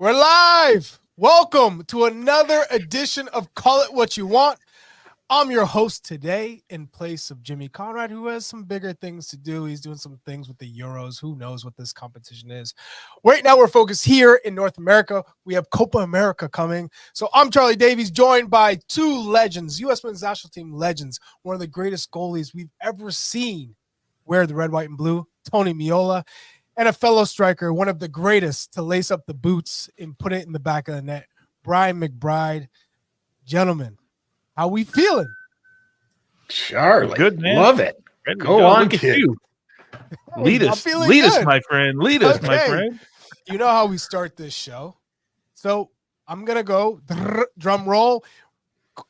We're live. Welcome to another edition of Call It What You Want. I'm your host today in place of Jimmy Conrad, who has some bigger things to do. He's doing some things with the Euros. Who knows what this competition is? Right now, we're focused here in North America. We have Copa America coming. So I'm Charlie Davies, joined by two legends, U.S. men's national team legends, one of the greatest goalies we've ever seen wear the red, white, and blue, Tony Meola, and a fellow striker, one of the greatest to lace up the boots and put it in the back of the net, Brian McBride. Gentlemen, how we feeling? Charlie, good, man. Love it. Go on, kid. Lead us, my friend. Lead us, my friend. You know how we start this show. So I'm going to go drum roll.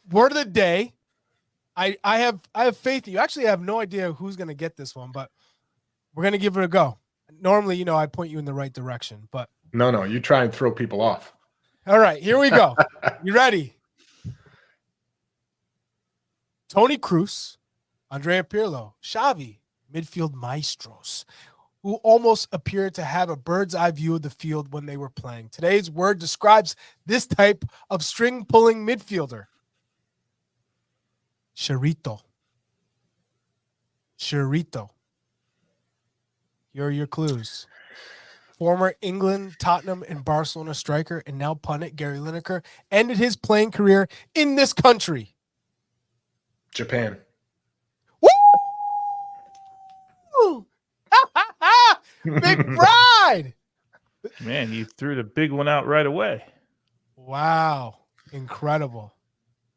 Word of the day. I have faith in you. Actually, I have no idea who's going to get this one, but we're going to give it a go. Normally, I point you in the right direction, but no, you try and throw people off. All right, here we go. You ready? Tony Cruz, Andrea Pirlo, Xavi, midfield maestros, who almost appeared to have a bird's eye view of the field when they were playing. Today's word describes this type of string-pulling midfielder. Chirito. Here are your clues. Former England, Tottenham, and Barcelona striker and now pundit Gary Lineker ended his playing career in this country. Japan. Woo! Big pride! Man, you threw the big one out right away. Wow. Incredible.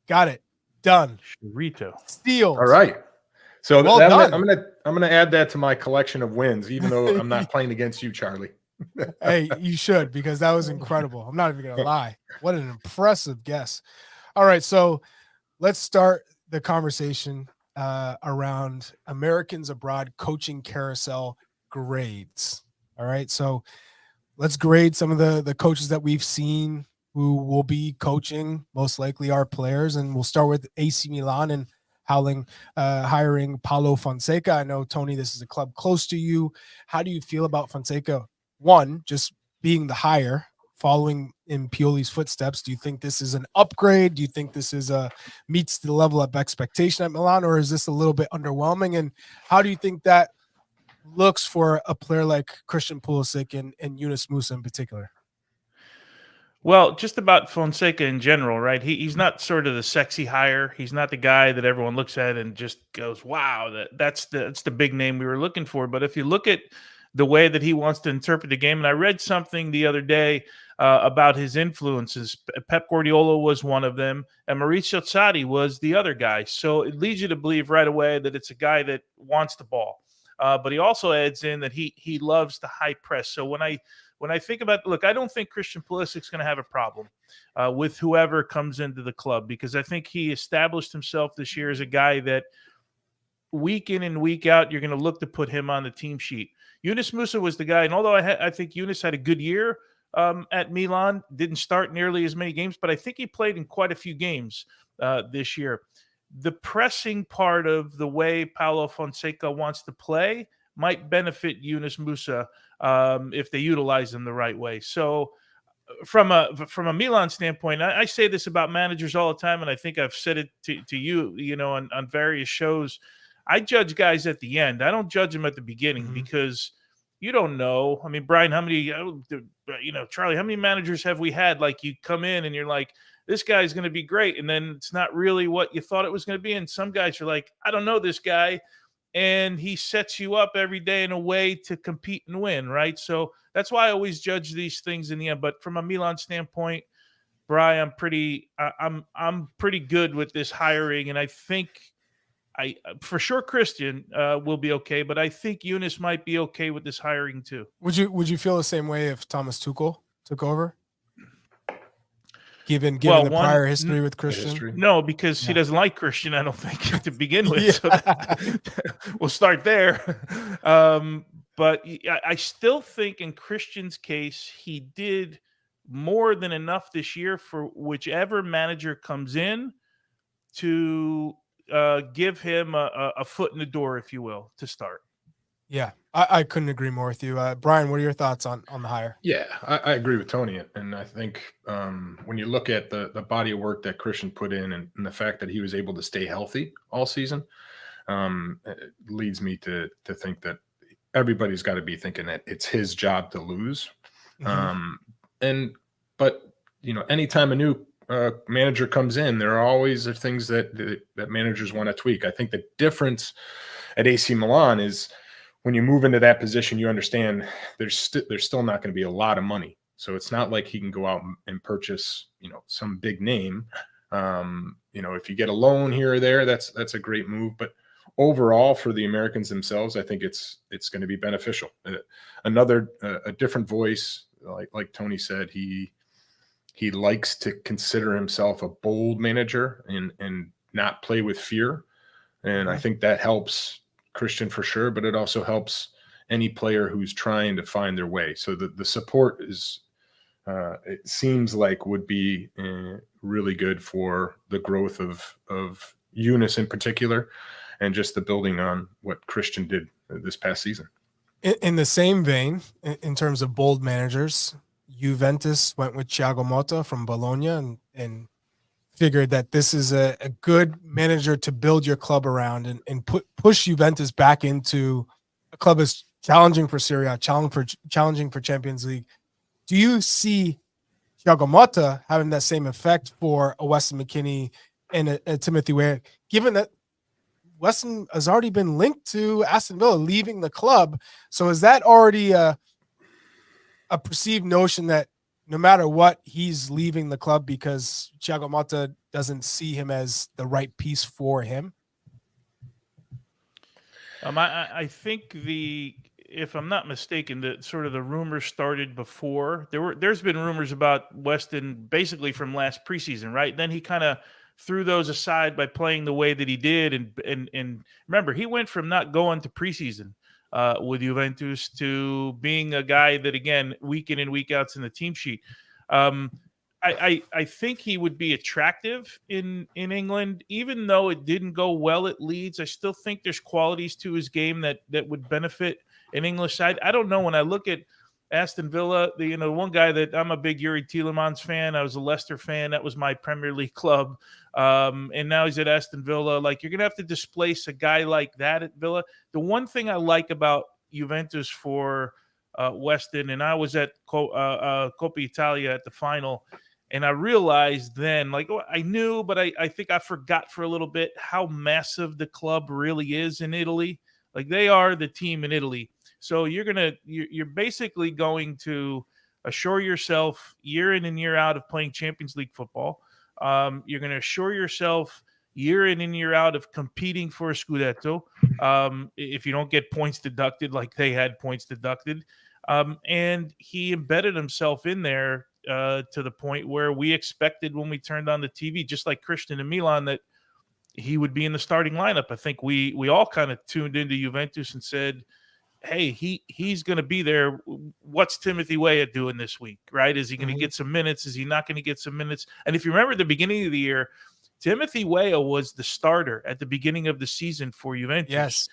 Got it. Done. Chirito. Steal. All right. So Well I'm gonna add that to my collection of wins, even though I'm not playing against you, Charlie. Hey, you should, because that was incredible. I'm not even gonna lie. What an impressive guess. All right, so let's start the conversation around Americans abroad coaching carousel grades. All right, so let's grade some of the coaches that we've seen who will be coaching, most likely our players, and we'll start with AC Milan and hiring Paulo Fonseca. I know, Tony, this is a club close to you. How do you feel about Fonseca? One, just being the hire, following in Pioli's footsteps. Do you think this is an upgrade? Do you think this is meets the level of expectation at Milan, or is this a little bit underwhelming? And how do you think that looks for a player like Christian Pulisic and USMNT Musah in particular? Well, just about Fonseca in general, right? He's not sort of the sexy hire. He's not the guy that everyone looks at and just goes, wow, that's the big name we were looking for. But if you look at the way that he wants to interpret the game, and I read something the other day about his influences. Pep Guardiola was one of them, and Maurizio Sarri was the other guy. So it leads you to believe right away that it's a guy that wants the ball. But he also adds in that he loves the high press. So when I think about, look, I don't think Christian Pulisic's going to have a problem with whoever comes into the club, because I think he established himself this year as a guy that week in and week out, you're going to look to put him on the team sheet. USMNT Musah was the guy, and although I think Eunice had a good year at Milan, didn't start nearly as many games, but I think he played in quite a few games this year. The pressing part of the way Paulo Fonseca wants to play might benefit USMNT Musah if they utilize him the right way. So from a Milan standpoint, I say this about managers all the time, and I think I've said it to you, on various shows. I judge guys at the end. I don't judge them at the beginning because you don't know. I mean, Brian, how many, Charlie, how many managers have we had? Like, you come in and you're like, this guy's going to be great, and then it's not really what you thought it was going to be. And some guys are like, I don't know this guy, and he sets you up every day in a way to compete and win, right? So that's why I always judge these things in the end. But from a Milan standpoint, Brian, I'm pretty good with this hiring, and I think for sure Christian will be okay, but I think Eunice might be okay with this hiring too. Would you feel the same way if Thomas Tuchel took over? Given the prior history with Christian? No, because he doesn't like Christian, I don't think, to begin with. So we'll start there. But I still think in Christian's case, he did more than enough this year for whichever manager comes in to give him a foot in the door, if you will, to start. Yeah, I couldn't agree more with you. Brian, what are your thoughts on the hire? Yeah, I agree with Tony. And I think when you look at the body of work that Christian put in and the fact that he was able to stay healthy all season, it leads me to think that everybody's got to be thinking that it's his job to lose. But anytime a new manager comes in, there are always things that managers want to tweak. I think the difference at AC Milan is when you move into that position, you understand there's still not going to be a lot of money. So it's not like he can go out and purchase, some big name. If you get a loan here or there, that's a great move. But overall, for the Americans themselves, I think it's going to be beneficial. A different voice, like Tony said, he likes to consider himself a bold manager and not play with fear. And I think that helps Christian for sure, but it also helps any player who's trying to find their way. So the support is, it seems like, would be really good for the growth of Eunice in particular, and just the building on what Christian did this past season. In the same vein, in terms of bold managers, Juventus went with Thiago Motta from Bologna and figured that this is a good manager to build your club around and push Juventus back into a club that's challenging for Serie, challenging for Champions League. Do you see Thiago Motta having that same effect for a Weston McKennie and a Timothy Weah, given that Weston has already been linked to Aston Villa leaving the club? So is that already a perceived notion that no matter what, he's leaving the club because Thiago Motta doesn't see him as the right piece for him? I think if I'm not mistaken, the rumors started before. There's been rumors about Weston basically from last preseason, right? Then he kind of threw those aside by playing the way that he did, and remember, he went from not going to preseason with Juventus to being a guy that, again, week in and week out's in the team sheet. I think he would be attractive in England, even though it didn't go well at Leeds. I still think there's qualities to his game that would benefit an English side. I don't know. When I look at Aston Villa, the one guy that I'm a big Yuri Tielemans fan. I was a Leicester fan. That was my Premier League club. And now he's at Aston Villa. Like, you're going to have to displace a guy like that at Villa. The one thing I like about Juventus for Weston, and I was at Coppa Italia at the final, and I realized then, like, I knew, but I think I forgot for a little bit how massive the club really is in Italy. Like, they are the team in Italy. So you're basically going to assure yourself year in and year out of playing Champions League football. You're going to assure yourself year in and year out of competing for a Scudetto. If you don't get points deducted like they had points deducted. And he embedded himself in there to the point where we expected when we turned on the TV, just like Christian and Milan, that he would be in the starting lineup. I think we all kind of tuned into Juventus and said, hey, he's going to be there. What's Timothy Weah doing this week, right? Is he going to get some minutes? Is he not going to get some minutes? And if you remember the beginning of the year, Timothy Weah was the starter at the beginning of the season for Juventus. Yes.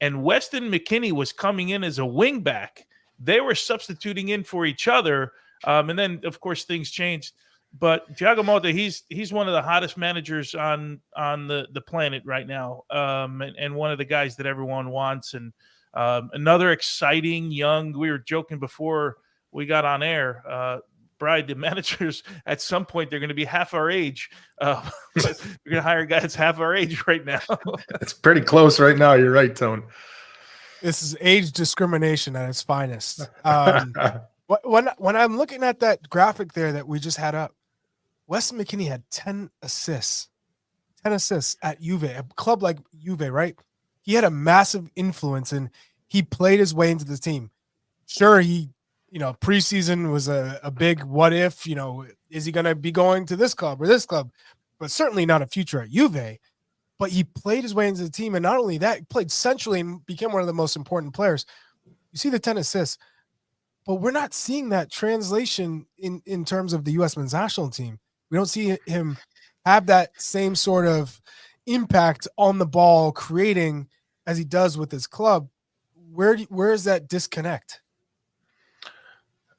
And Weston McKennie was coming in as a wing back. They were substituting in for each other. And then, of course, things changed. But Thiago Motta, he's one of the hottest managers on the planet right now, and one of the guys that everyone wants. And another exciting young, we were joking before we got on air, Bride, the managers, at some point, they're going to be half our age. We're going to hire a guy that's half our age right now. It's pretty close right now. You're right, Tone. This is age discrimination at its finest. When I'm looking at that graphic there that we just had up, Weston McKennie had 10 assists. 10 assists at Juve, a club like Juve, right? He had a massive influence, and he played his way into the team. Sure, preseason was a big what if, is he going to be going to this club or this club? But certainly not a future at Juve. But he played his way into the team, and not only that, he played centrally and became one of the most important players. You see the 10 assists, but we're not seeing that translation in terms of the U.S. men's national team. We don't see him have that same sort of impact on the ball, creating as he does with his club. where is that disconnect?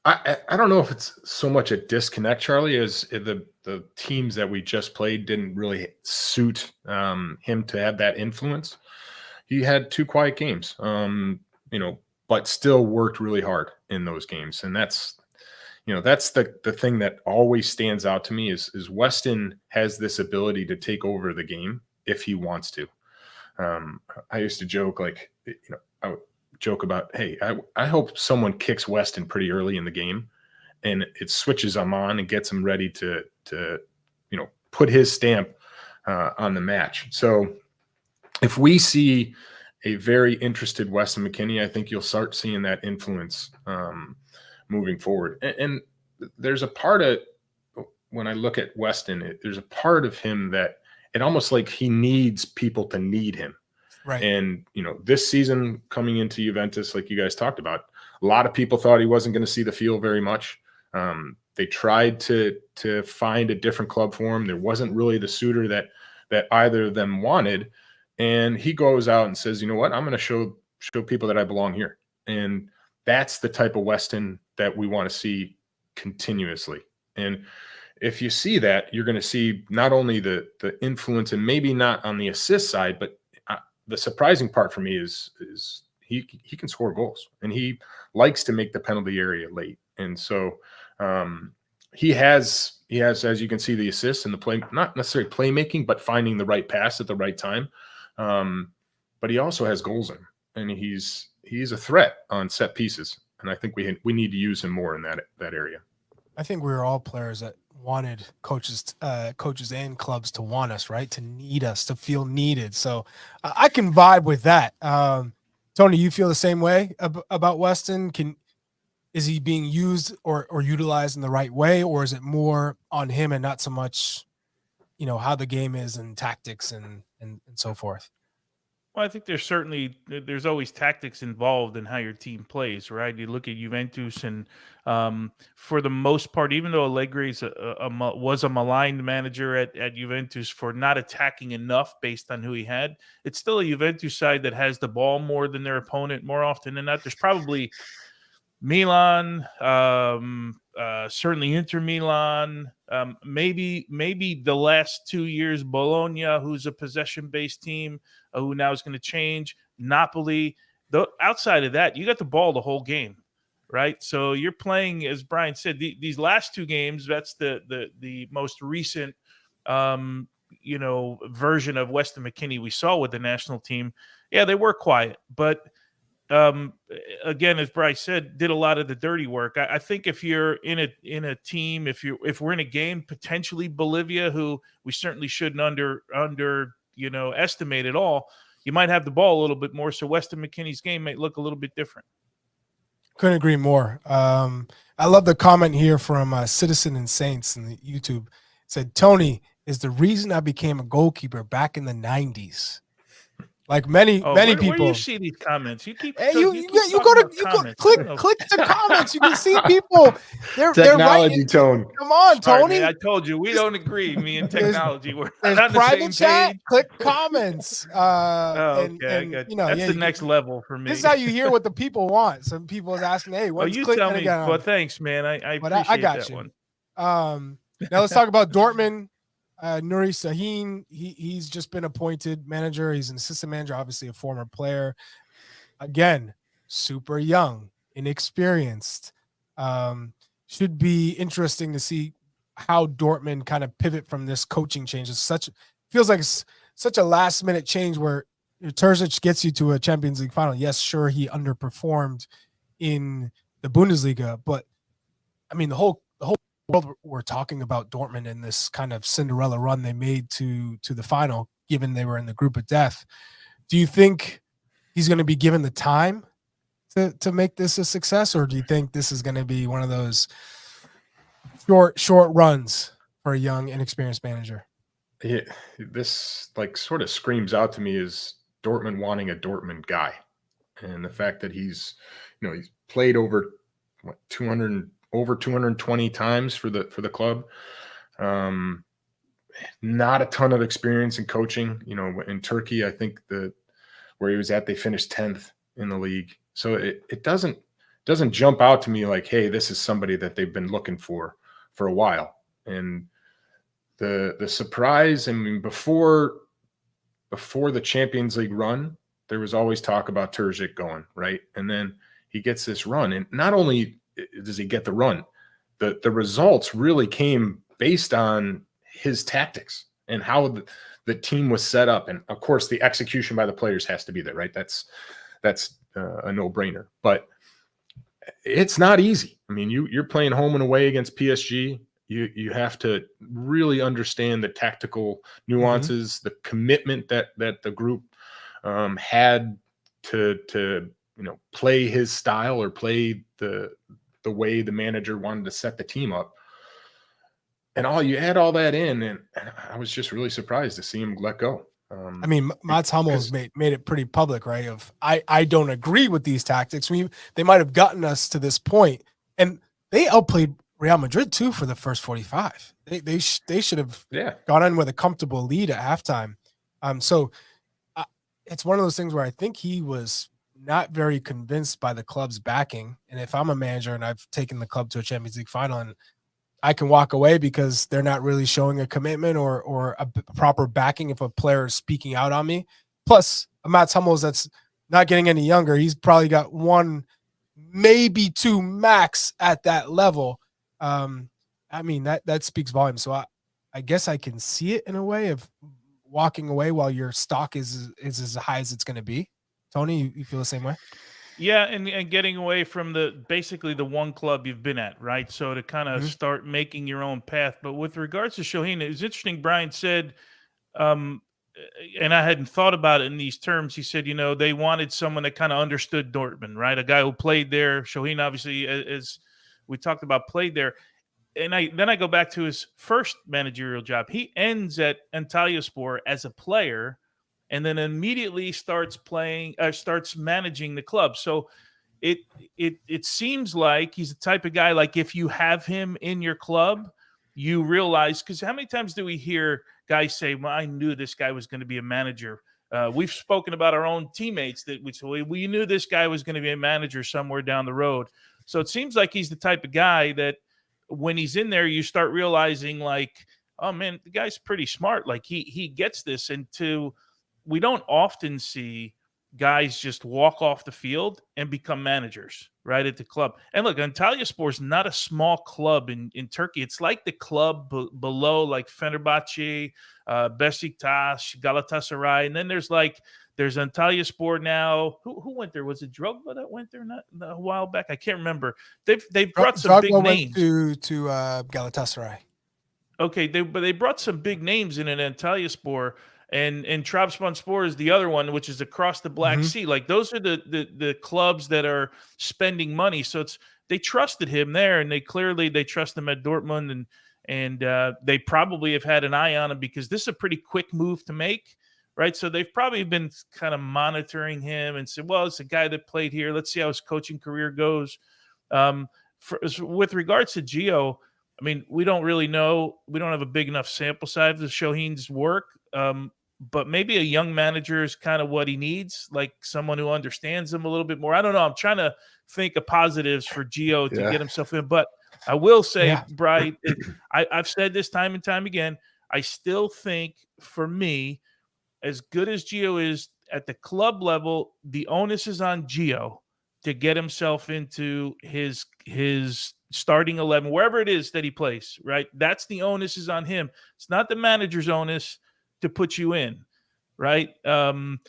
I don't know if it's so much a disconnect, Charlie, as the teams that we just played didn't really suit him to have that influence. He had 2 quiet games, but still worked really hard in those games. And that's the thing that always stands out to me is Weston has this ability to take over the game if he wants to. I used to joke, I would joke about, hey, I hope someone kicks Weston pretty early in the game and it switches him on and gets him ready to put his stamp on the match. So if we see a very interested Weston McKennie, I think you'll start seeing that influence moving forward. And there's a part of, when I look at Weston, there's a part of him that it almost like he needs people to need him. Right. And, this season coming into Juventus, like you guys talked about, a lot of people thought he wasn't going to see the field very much. They tried to find a different club for him. There wasn't really the suitor that either of them wanted. And he goes out and says, you know what, I'm going to show people that I belong here. And that's the type of Weston that we want to see continuously. And if you see that, you're going to see not only the influence, and maybe not on the assist side, but the surprising part for me is he can score goals, and he likes to make the penalty area late. And so he has, as you can see, the assists and the play, not necessarily playmaking, but finding the right pass at the right time. But he also has goals in him, and he's a threat on set pieces. And I think we need to use him more in that area. I think we were all players that wanted coaches and clubs to want us, right? To need us, to feel needed. So I can vibe with that. Tony, you feel the same way about Weston? Is he being used or utilized in the right way, or is it more on him and not so much, how the game is and tactics and so forth? Well, I think there's always tactics involved in how your team plays, right? You look at Juventus, and for the most part, even though Allegri was a maligned manager at Juventus for not attacking enough based on who he had, it's still a Juventus side that has the ball more than their opponent more often than not. There's probably Milan, certainly Inter Milan, maybe the last 2 years, Bologna, who's a possession-based team, who now is going to change, Napoli. Outside of that, you got the ball the whole game, right? So you're playing, as Brian said, these last 2 games, that's the most recent version of Weston McKennie we saw with the national team. Yeah, they were quiet, but again, as Bryce said, did a lot of the dirty work. I think if you're in a team, if we're in a game, potentially Bolivia, who we certainly shouldn't estimate at all, you might have the ball a little bit more. So Weston McKennie's game might look a little bit different. Couldn't agree more. I love the comment here from Citizen and Saints in the YouTube. It said, Tony is the reason I became a goalkeeper back in the 90s. Like many people. Where do you see these comments? You keep. Hey, you go click the comments. You can see people. Technology, they're writing. Tone. Come on, Tony. Man, I told you we don't agree. Me and technology, we're there's not on the private same chat. page. Click comments. Okay, I got you. That's the next level for me. This is how you hear what the people want. Some people is asking, "Hey, what's you click tell me? again?" Well, thanks, man. I appreciate I got that you. one. Now let's talk about Dortmund. Nuri Sahin, he's just been appointed manager. He's an assistant manager, obviously a former player. Again, super young, inexperienced. Should be interesting to see how Dortmund kind of pivot from this coaching change. Feels like it's such a last minute change where Terzic gets you to a Champions League final. Yes, sure, he underperformed in the Bundesliga, but I mean the whole world we're talking about Dortmund and this kind of Cinderella run they made to the final, given they were in the group of death. Do you think he's going to be given the time to make this a success, or do you think this is going to be one of those short runs for a young, inexperienced manager? Yeah, this sort of screams out to me as Dortmund wanting a Dortmund guy, and the fact that he's played over 220 times for the club. Not a ton of experience in coaching. In Turkey, I think where he was at, they finished 10th. in the league. So it doesn't jump out to me like, hey, this is somebody that they've been looking for a while. And the surprise, I mean, before the Champions League run, there was always talk about Terzic going, right? And then he gets this run. And not only does he get the run, the results really came based on his tactics and how the team was set up. And of course, the execution by the players has to be there, right? That's a no-brainer. But it's not easy. I mean, you're playing home and away against PSG. You have to really understand the tactical nuances, the commitment that the group had to play his style or play the way the manager wanted to set the team up. And you add all that in, and I was just really surprised to see him let go. I mean, Mats Hummels made it pretty public, right? Of I don't agree with these tactics. They might have gotten us to this point, and they outplayed Real Madrid too for the first 45. They should have gone in with a comfortable lead at halftime. So it's one of those things where I think he was not very convinced by the club's backing. And if I'm a manager and I've taken the club to a Champions League final and I can walk away because they're not really showing a commitment or a proper backing if a player is speaking out on me. Plus, Mats Hummels that's not getting any younger. He's probably got one, maybe two max at that level. I mean, that speaks volumes. So I guess I can see it in a way of walking away while your stock is as high as it's going to be. Tony, you feel the same way? Yeah, and getting away from basically the one club you've been at, right? So to kind of start making your own path. But with regards to Shohin, it was interesting. Brian said, and I hadn't thought about it in these terms. He said, they wanted someone that kind of understood Dortmund, right? A guy who played there. Shohin, obviously, as we talked about, played there. And then I go back to his first managerial job. He ends at Antalyaspor as a player, and then immediately starts managing the club. So it seems like he's the type of guy, like if you have him in your club, you realize, because how many times do we hear guys say, well, I knew this guy was going to be a manager. We've spoken about our own teammates that we knew this guy was going to be a manager somewhere down the road. So it seems like he's the type of guy that when he's in there, you start realizing like, oh man, the guy's pretty smart. Like he gets this. And we don't often see guys just walk off the field and become managers right at the club. And look, Antalyaspor is not a small club in Turkey. It's like the club below, like Fenerbahce, Besiktas, Galatasaray. And then there's Antalyaspor now. Who went there? Was it Drogba that went there not a while back? I can't remember. They've brought some big names to Galatasaray. Okay, but they brought some big names in Antalyaspor. And Trabzonspor is the other one, which is across the Black Sea. Like those are the clubs that are spending money. So they trusted him there, and they trust him at Dortmund, and they probably have had an eye on him because this is a pretty quick move to make, right? So they've probably been kind of monitoring him and said, well, it's a guy that played here. Let's see how his coaching career goes. With regards to Gio, I mean, we don't really know. We don't have a big enough sample size to Shohin's work. But maybe a young manager is kind of what he needs, like someone who understands him a little bit more. I don't know. I'm trying to think of positives for Gio to get himself in. But I will say, Brian, I've said this time and time again, I still think for me, as good as Gio is at the club level, the onus is on Gio to get himself into his starting 11, wherever it is that he plays, right? That's the onus is on him. It's not the manager's onus to put you in, right? And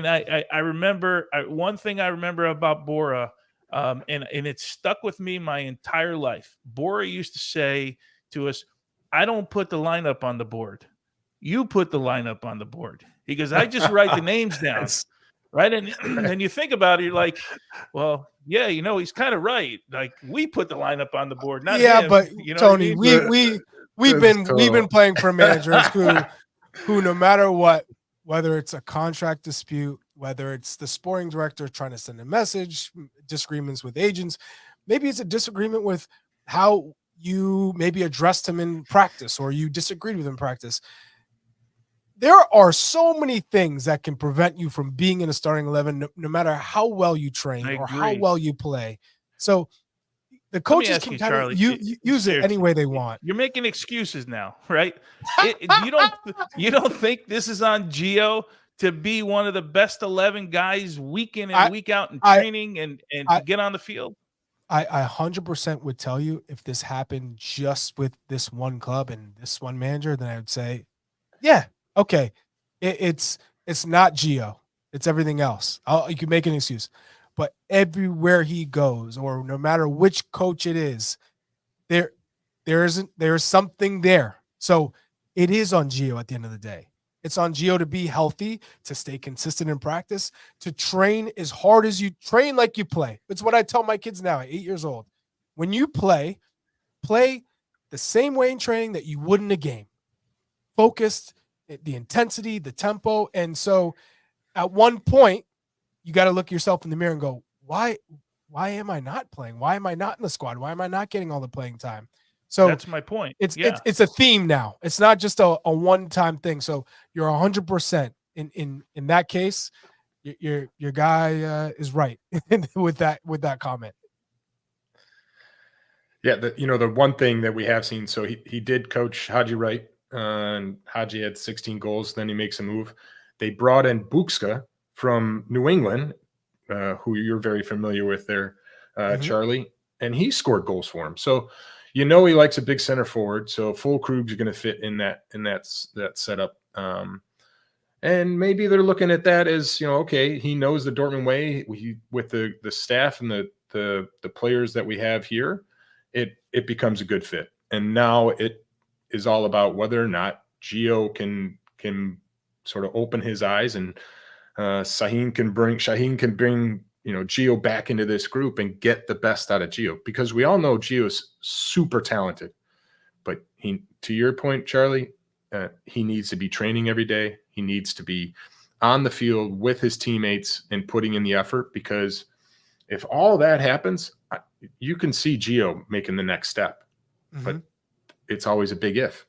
I remember one thing I remember about Bora, and it stuck with me my entire life. Bora used to say to us, I don't put the lineup on the board. You put the lineup on the board. He goes, I just write the names down, right? And then you think about it, you're like, well, yeah, he's kind of right. Like we put the lineup on the board, not him. But Tony, what I mean? we've been playing for managers who no matter what, whether it's a contract dispute, whether it's the sporting director trying to send a message, disagreements with agents, maybe it's a disagreement with how you maybe addressed him in practice or you disagreed with him in practice. there are so many things that can prevent you from being in a starting 11, no matter how well you train or how well you play. So the coaches can kind of use it any way they want. You're making excuses now, right? You don't think this is on Gio to be one of the best 11 guys week in and week out in training and to get on the field? I 100% would tell you if this happened just with this one club and this one manager, then I would say, yeah, okay. It's not Gio. It's everything else. You can make an excuse. But everywhere he goes, or no matter which coach it is, there's something there. So it is on Gio at the end of the day. It's on Gio to be healthy, to stay consistent in practice, to train as hard as you train like you play. It's what I tell my kids now at 8 years old. When you play the same way in training that you would in a game. Focused, the intensity, the tempo. And so at one point, you got to look yourself in the mirror and go, why am I not playing? Why am I not in the squad? Why am I not getting all the playing time? So that's my point. It's a theme now. It's not just a one-time thing. So you're 100% in that case. Your guy is right with that comment. Yeah, the one thing that we have seen. So he did coach Haji Wright, and Haji had 16 goals. Then he makes a move. They brought in Bukska from New England, who you're very familiar with there, Charlie, and he scored goals for him. So he likes a big center forward. So Füllkrug's going to fit in that setup. And maybe they're looking at that as, okay, he knows the Dortmund way. With the staff and the players that we have here, it becomes a good fit. And now it is all about whether or not Gio can sort of open his eyes, and Shaheen can bring Gio back into this group and get the best out of Gio, because we all know Gio is super talented, but to your point, Charlie, he needs to be training every day. He needs to be on the field with his teammates and putting in the effort, because if all that happens, you can see Gio making the next step, but it's always a big if.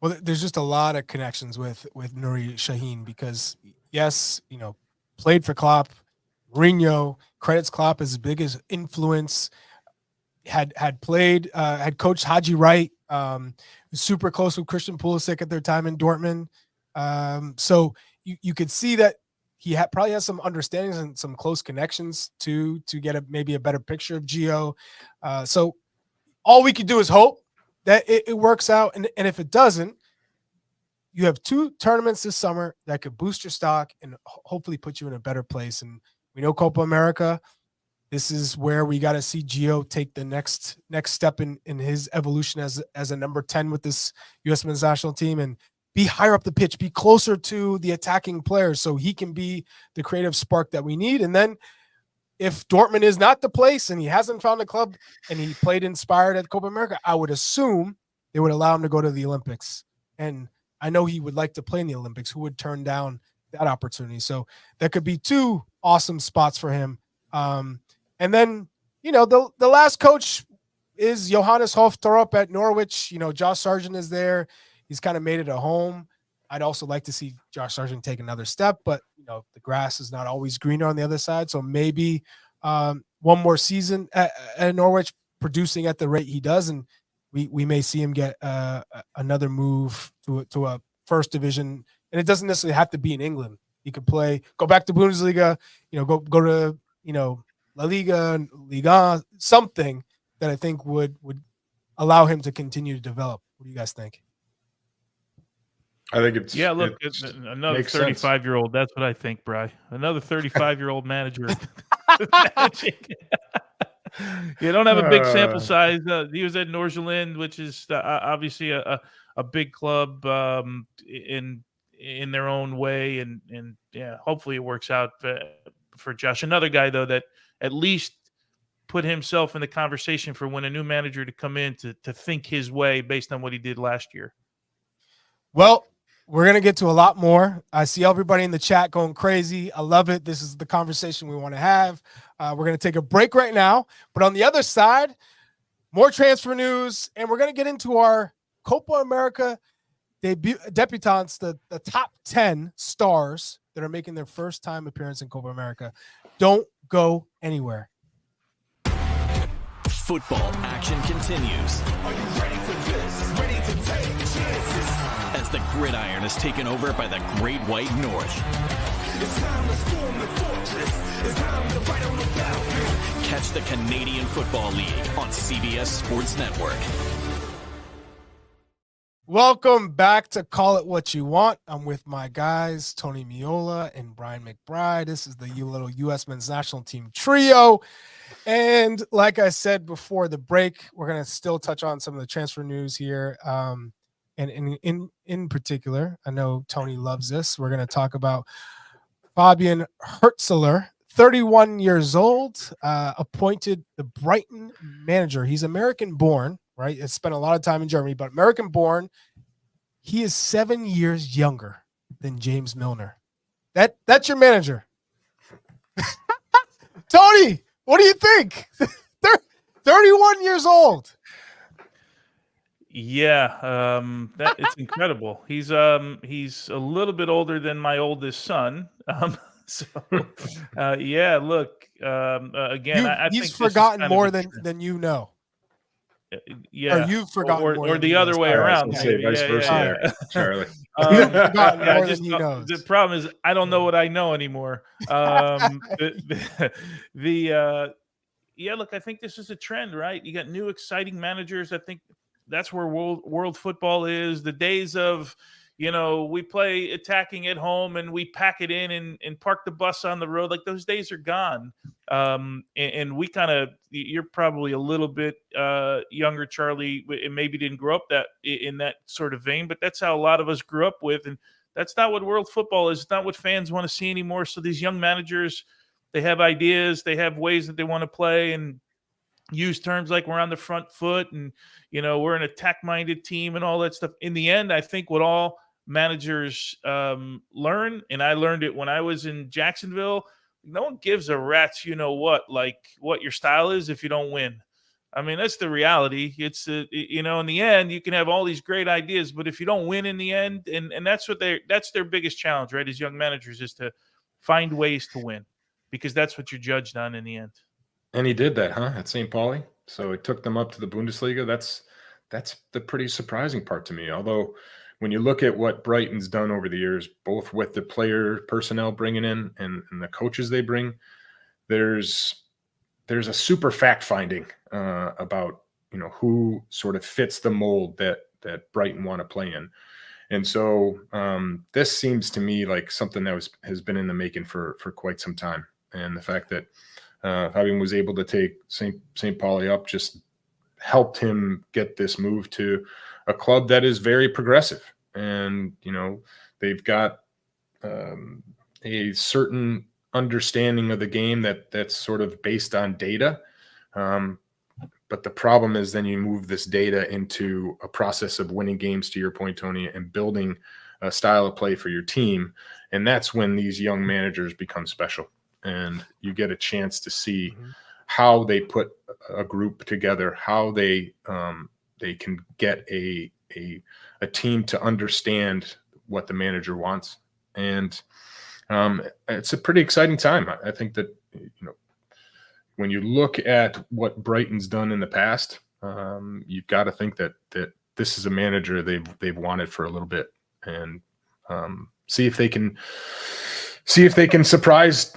Well, there's just a lot of connections with Nuri Shaheen, because yes, played for Klopp, Mourinho, credits Klopp as his biggest influence, had coached Haji Wright, was super close with Christian Pulisic at their time in Dortmund. So you could see that he probably has some understandings and some close connections to get maybe a better picture of Gio. So all we could do is hope that it works out. And if it doesn't, you have 2 tournaments this summer that could boost your stock and hopefully put you in a better place. And we know Copa America, this is where we got to see Gio take the next step in his evolution as a number 10 with this US men's national team, and be higher up the pitch, be closer to the attacking players, so he can be the creative spark that we need. And then if Dortmund is not the place and he hasn't found a club and he played inspired at Copa America, I would assume they would allow him to go to the Olympics. And I know he would like to play in the Olympics. Who would turn down that opportunity? So that could be 2 awesome spots for him. And then, the last coach is Johannes Hoftorp at Norwich. Josh Sargent is there. He's kind of made it a home. I'd also like to see Josh Sargent take another step, but the grass is not always greener on the other side. So maybe one more season at Norwich, producing at the rate he does, and we may see him get another move to a first division. And it doesn't necessarily have to be in England. He could go back to Bundesliga, go to La Liga, Liga, something that I think would allow him to continue to develop. What do you guys think? I think it's another 35-year-old. That's what I think, Bri. Another 35-year-old manager. You don't have a big sample size. He was at Nordsjælland, which is obviously a big club in their own way, and hopefully it works out for Josh. Another guy though that at least put himself in the conversation for when a new manager to come in to think his way based on what he did last year. Well, we're going to get to a lot more. I see everybody in the chat going crazy. I love it. This is the conversation we want to have. We're going to take a break right now. But on the other side, more transfer news, and we're going to get into our Copa America debutants, the top 10 stars that are making their first time appearance in Copa America. Don't go anywhere. Football action continues. Are you ready for this? Ready to take chances? As the gridiron is taken over by the Great White North. It's time to storm the fortress. It's time to fight on the battlefield. Catch the Canadian Football League on CBS Sports Network. Welcome back to Call It What You Want. I'm with my guys, Tony Meola and Brian McBride. This is the little U.S. men's national team trio. And like I said before the break, we're going to still touch on some of the transfer news here. And in particular, I know Tony loves this. We're going to talk about Fabian Hürlezer, 31 years old, appointed the Brighton manager. He's American-born, right? It's spent a lot of time in Germany, but American-born. He is 7 years younger than James Milner. That's your manager. Tony, what do you think? They're 31 years old. Yeah, it's incredible. He's a little bit older than my oldest son. Yeah, look, again, I think he's forgotten more than you know. Yeah, or you've forgotten or the other way around. Say vice versa, yeah. Charlie. The problem is I don't know what I know anymore. Yeah, look, I think this is a trend, right? You got new exciting managers. I think that's where world football is. The days of, we play attacking at home and we pack it in and park the bus on the road. Like, those days are gone. And we you're probably a little bit younger, Charlie, and maybe didn't grow up in that sort of vein, but that's how a lot of us grew up with. And that's not what world football is. It's not what fans want to see anymore. So these young managers, they have ideas, they have ways that they want to play and use terms like we're on the front foot and, we're an attack-minded team and all that stuff. In the end, I think what all managers learn, and I learned it when I was in Jacksonville, no one gives a rat's what your style is if you don't win. I mean, that's the reality. It's in the end, you can have all these great ideas, but if you don't win in the end, and that's their biggest challenge, right, as young managers, is to find ways to win, because that's what you're judged on in the end. And he did that, at St. Pauli. So it took them up to the Bundesliga. That's the pretty surprising part to me. Although when you look at what Brighton's done over the years, both with the player personnel bringing in and the coaches they bring, there's a super fact finding about who sort of fits the mold that Brighton want to play in. And so this seems to me like something that has been in the making for quite some time. And the fact that Fabian was able to take St. Pauli up just helped him get this move to a club that is very progressive. And, they've got a certain understanding of the game that's sort of based on data. But the problem is then you move this data into a process of winning games, to your point, Tony, and building a style of play for your team. And that's when these young managers become special. And you get a chance to see how they put a group together, how they can get a team to understand what the manager wants. And it's a pretty exciting time. I think that, when you look at what Brighton's done in the past, you've got to think that this is a manager they've wanted for a little bit, and see if they can surprise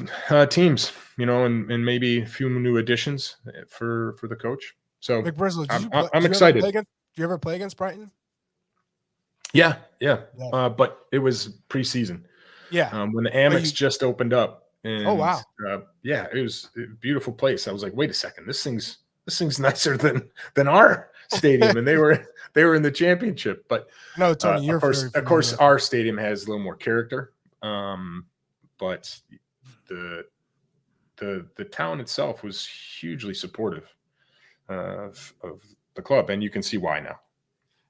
teams, and maybe a few new additions for the coach. So I'm excited. Did you ever play against Brighton? Yeah. But it was preseason. Yeah. When the Amex just opened up. And, oh, wow. It was a beautiful place. I was like, wait a second, this thing's nicer than our stadium. And they were in the championship. But no, Tony, of course, our stadium has a little more character. But the town itself was hugely supportive of the club, and you can see why now.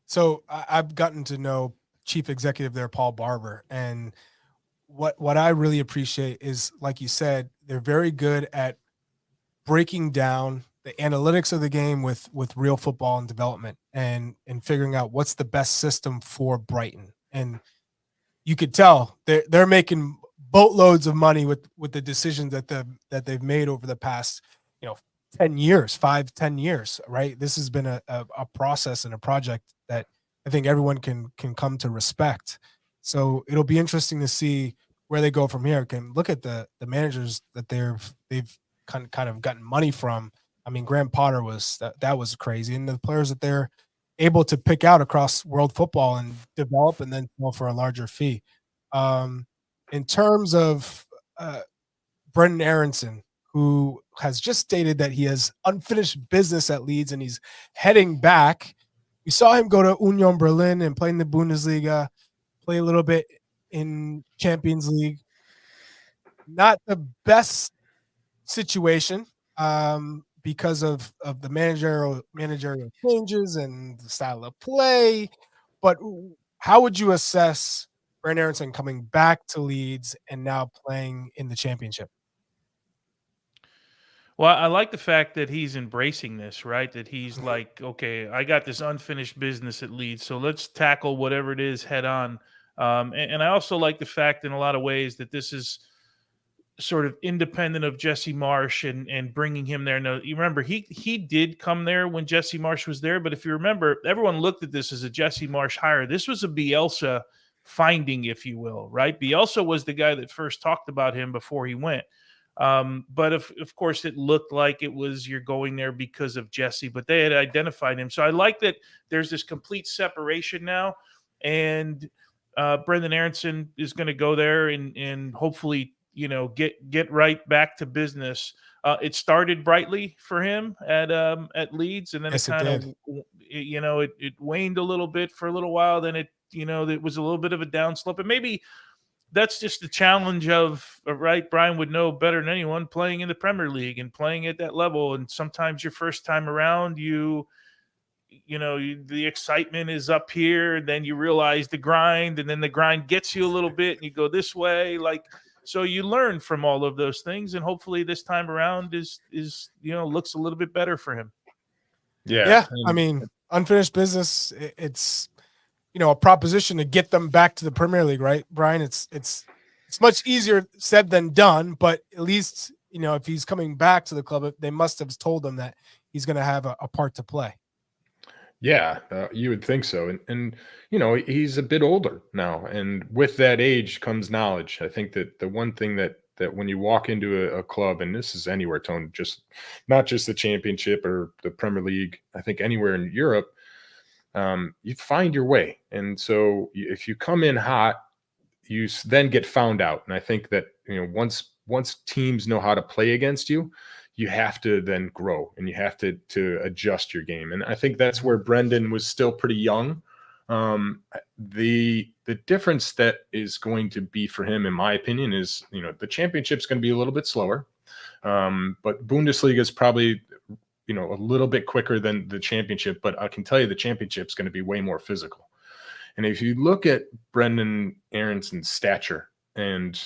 So I've gotten to know chief executive there, Paul Barber, and what I really appreciate is, like you said, they're very good at breaking down the analytics of the game with real football and development, and figuring out what's the best system for Brighton. And you could tell they're making boatloads of money with the decisions that they've made over the past 10 years, 5-10 years, right? This has been a process and a project that I think everyone can come to respect. So it'll be interesting to see where they go from here. Can look at the managers that they've kind of gotten money from. I mean, Graham Potter that was crazy, and the players that they're able to pick out across world football and develop and then sell for a larger fee. In terms of Brendan Aaronson, who has just stated that he has unfinished business at Leeds and he's heading back. We saw him go to Union Berlin and play in the Bundesliga, play a little bit in Champions League. Not the best situation because of the managerial changes and the style of play. But how would you assess Brendan Aaronson coming back to Leeds and now playing in the Championship? Well, I like the fact that he's embracing this, right? That he's like, okay, I got this unfinished business at Leeds, so let's tackle whatever it is head on. And I also like the fact in a lot of ways that this is sort of independent of Jesse Marsch and bringing him there. Now, you remember, he did come there when Jesse Marsch was there, but if you remember, everyone looked at this as a Jesse Marsch hire. This was a Bielsa finding, if you will, right? Bielsa was the guy that first talked about him before he went. But of course it looked like it was you're going there because of Jesse, but they had identified him. So I like that there's this complete separation now, and Brendan Aaronson is going to go there and hopefully, get right back to business. It started brightly for him at Leeds, and then Yes, it kind of, it waned a little bit for a little while. Then it was a little bit of a downslope, and maybe that's just the challenge of, right, Brian would know better than anyone, playing in the Premier League and playing at that level. And sometimes your first time around, the excitement is up here, and then you realize the grind, and then the grind gets you a little bit, and you go this way. So you learn from all of those things, and hopefully this time around is looks a little bit better for him. Yeah. I mean, unfinished business, it's a proposition to get them back to the Premier League, right, Brian? It's much easier said than done, but at least, if he's coming back to the club, they must have told him that he's going to have a part to play. Yeah, you would think so. And he's a bit older now, and with that age comes knowledge. I think that the one thing that when you walk into a club, and this is anywhere, Tone, not just the Championship or the Premier League, I think anywhere in Europe, you find your way. And so if you come in hot, you then get found out. And I think that, once teams know how to play against you, you have to then grow, and you have to adjust your game. And I think that's where Brendan was still pretty young. The difference that is going to be for him, in my opinion, is, the Championship's going to be a little bit slower. But Bundesliga is probably, a little bit quicker than the Championship, but I can tell you the Championship's going to be way more physical. And if you look at Brendan Aaronson's stature, and,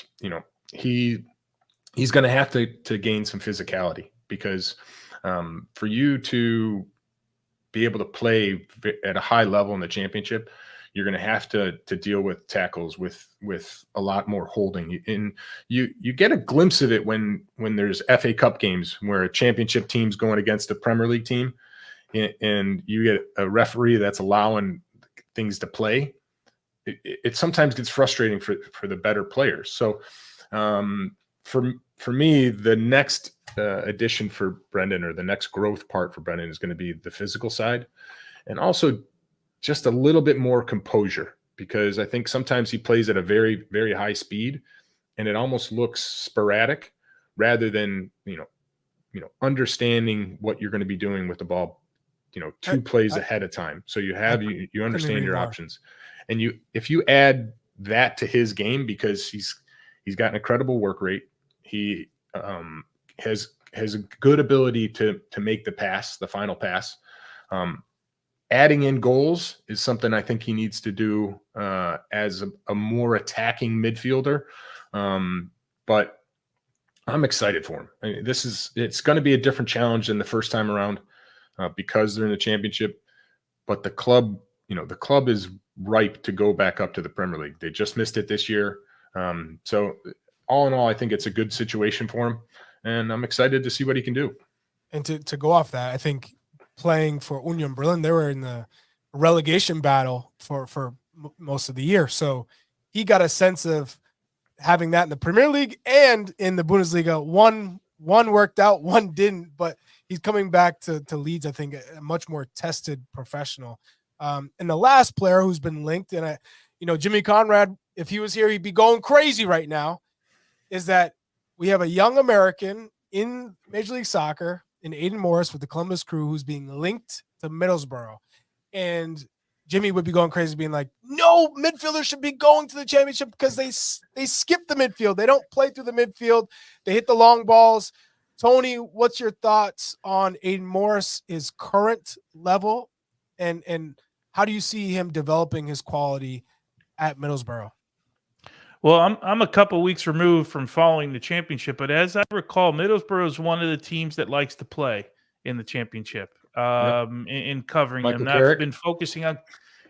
he's going to have to gain some physicality, because for you to be able to play at a high level in the Championship, you're going to have to deal with tackles with a lot more holding. And you get a glimpse of it when there's FA Cup games where a Championship team's going against a Premier League team, and you get a referee that's allowing things to play. It sometimes gets frustrating for the better players. So for me, the next addition for Brendan, or the next growth part for Brendan, is going to be the physical side, and also just a little bit more composure, because I think sometimes he plays at a very, very high speed, and it almost looks sporadic rather than, understanding what you're going to be doing with the ball, 2 plays ahead of time. So you understand your options, and if you add that to his game, because he's got an incredible work rate. He has a good ability to make the final pass. Adding in goals is something I think he needs to do as a more attacking midfielder. But I'm excited for him. I mean, it's going to be a different challenge than the first time around because they're in the championship. But the club is ripe to go back up to the Premier League. They just missed it this year. So all in all, I think it's a good situation for him, and I'm excited to see what he can do. And to go off that, I think playing for Union Berlin, they were in the relegation battle for most of the year. So he got a sense of having that in the Premier League and in the Bundesliga. One worked out, one didn't, but he's coming back to Leeds, I think, a much more tested professional. And the last player who's been linked, and Jimmy Conrad, if he was here, he'd be going crazy right now, is that we have a young American in Major League Soccer in Aiden Morris with the Columbus Crew who's being linked to Middlesbrough. And Jimmy would be going crazy being like, no, midfielders should be going to the championship because they skip the midfield. They don't play through the midfield. They hit the long balls. Tony, what's your thoughts on Aiden Morris, his current level, and how do you see him developing his quality at Middlesbrough? Well, I'm a couple weeks removed from following the championship, but as I recall, Middlesbrough is one of the teams that likes to play in the championship. In covering Michael them. Carrick. I've been focusing on,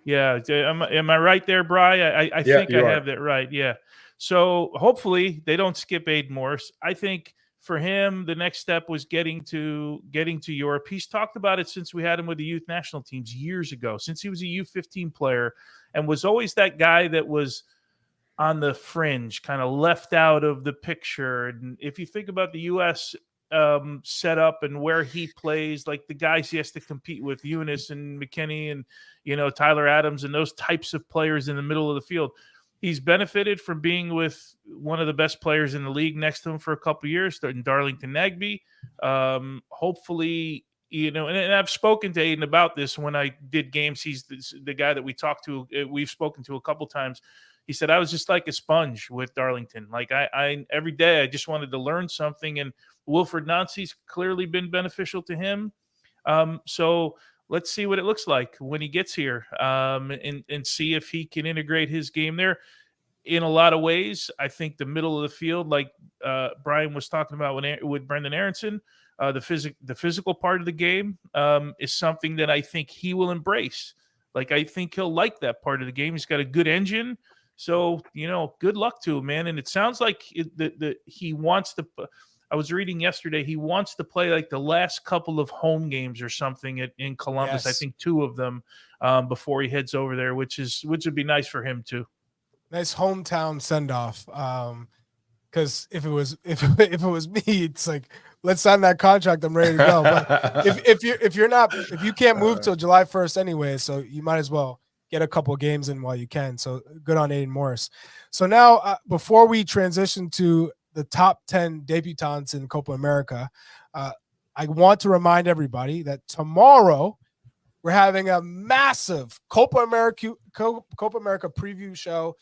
am I right there, Bri? I think I have that right. Yeah. So hopefully they don't skip Aiden Morris. I think for him, the next step was getting to Europe. He's talked about it since we had him with the youth national teams years ago, since he was a U15 player, and was always that guy that was on the fringe, kind of left out of the picture. And if you think about the U.S. setup and where he plays, like the guys he has to compete with, Eunice and McKennie and Tyler Adams and those types of players in the middle of the field, he's benefited from being with one of the best players in the league next to him for a couple of years, in Darlington Nagbe. Hopefully, and I've spoken to Aiden about this when I did games. He's the guy that we've spoken to a couple times. He said, I was just like a sponge with Darlington. Like I every day I just wanted to learn something, and Wilfred Nancy's clearly been beneficial to him. So let's see what it looks like when he gets here, and see if he can integrate his game there. In a lot of ways, I think the middle of the field, like Brian was talking about with Brendan Aaronson, the physical part of the game is something that I think he will embrace. Like I think he'll like that part of the game. He's got a good engine. So, good luck to him, man. And it sounds like he wants to – I was reading yesterday, he wants to play like the last couple of home games or something in Columbus. Yes. I think 2 of them before he heads over there, which would be nice for him too. Nice hometown send-off. Because if it was me, it's like, let's sign that contract. I'm ready to go. But if you can't move till July 1st anyway, so you might as well get a couple of games in while you can. So good on Aiden Morris. So now, before we transition to the top 10 debutants in Copa America, I want to remind everybody that tomorrow we're having a massive Copa America preview show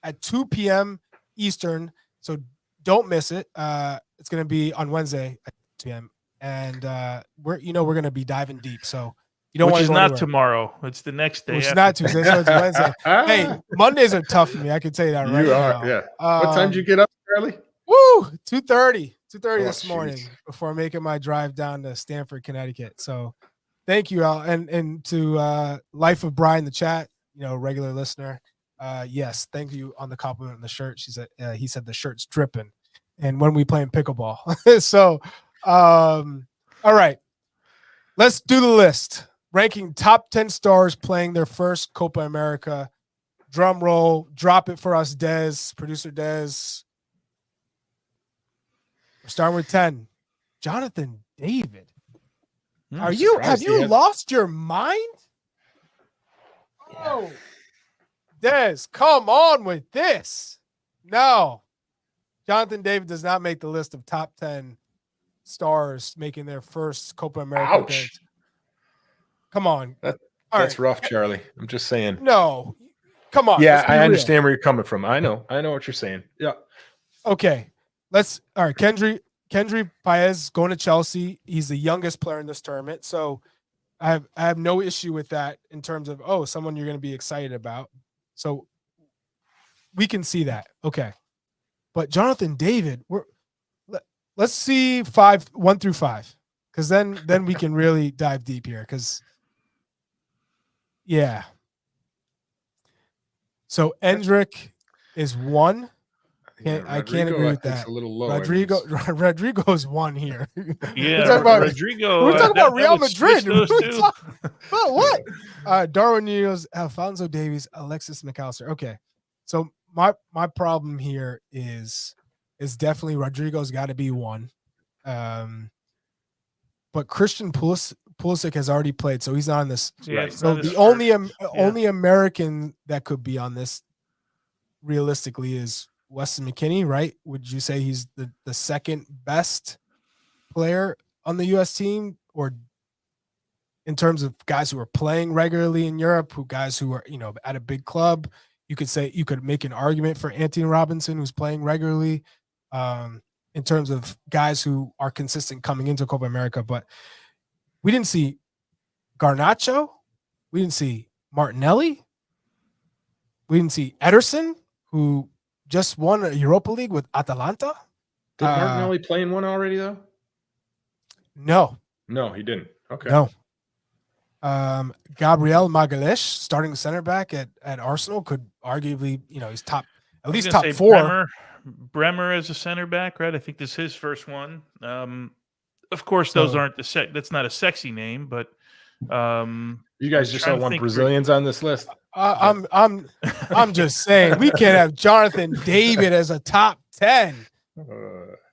at 2 p.m. Eastern. So don't miss it. It's going to be on Wednesday at 2 p.m. And we're going to be diving deep. So you don't want to go not anywhere. Tomorrow. It's the next day. It's not Tuesday, so it's Wednesday. Hey, Mondays are tough for me. I can tell you that right now. Yeah. What time did you get up, Charlie? 2:30 this morning before making my drive down to Stamford, Connecticut. So thank you, Al. And to Life of Brian, the chat, regular listener. Yes, thank you on the compliment on the shirt. He said the shirt's dripping. And when we play in pickleball. So, all right, let's do the list. Ranking top 10 stars playing their first Copa America. Drum roll, drop it for us, Dez, producer Dez. We're starting with 10. Jonathan David. Have you lost your mind? Oh, Dez, come on with this. No. Jonathan David does not make the list of top 10 stars making their first Copa America. Ouch. Come on. That's rough, Charlie. I'm just saying. No. Come on. Yeah, I understand where you're coming from. I know what you're saying. Yeah. Okay. All right. Kendry Paez going to Chelsea. He's the youngest player in this tournament. So I have no issue with that in terms of, someone you're going to be excited about. So we can see that. Okay. But Jonathan David, let's see 1 through 5, because then we can really dive deep here. Because yeah, so Endrick is 1. I can't agree with that. A little low. Rodrigo's 1 here. Yeah, Rodrigo. We're talking about Real Madrid. About what? Darwin Nunez, Alfonso Davies, Alexis McAllister. Okay, so my problem here is definitely Rodrigo's got to be 1. But Christian Pulisic has already played, so he's not on this. Yeah, so the only American that could be on this realistically is Weston McKennie, right? Would you say he's the second best player on the U.S. team, or in terms of guys who are playing regularly in Europe, guys who are at a big club? You could make an argument for Anthony Robinson, who's playing regularly, in terms of guys who are consistent coming into Copa America. But we didn't see Garnacho, we didn't see Martinelli, we didn't see Ederson, who just won a Europa League with Atalanta. Did Martinelli play in one already, though? No, he didn't. Okay. No. Gabriel Magalhaes, starting center back at Arsenal, could arguably, he's at least top 4. Bremer as a center back, right? I think this is his first one. Of course, those aren't that's not a sexy name, but you guys just don't want Brazilians on this list. I'm just saying we can't have Jonathan David as a top 10.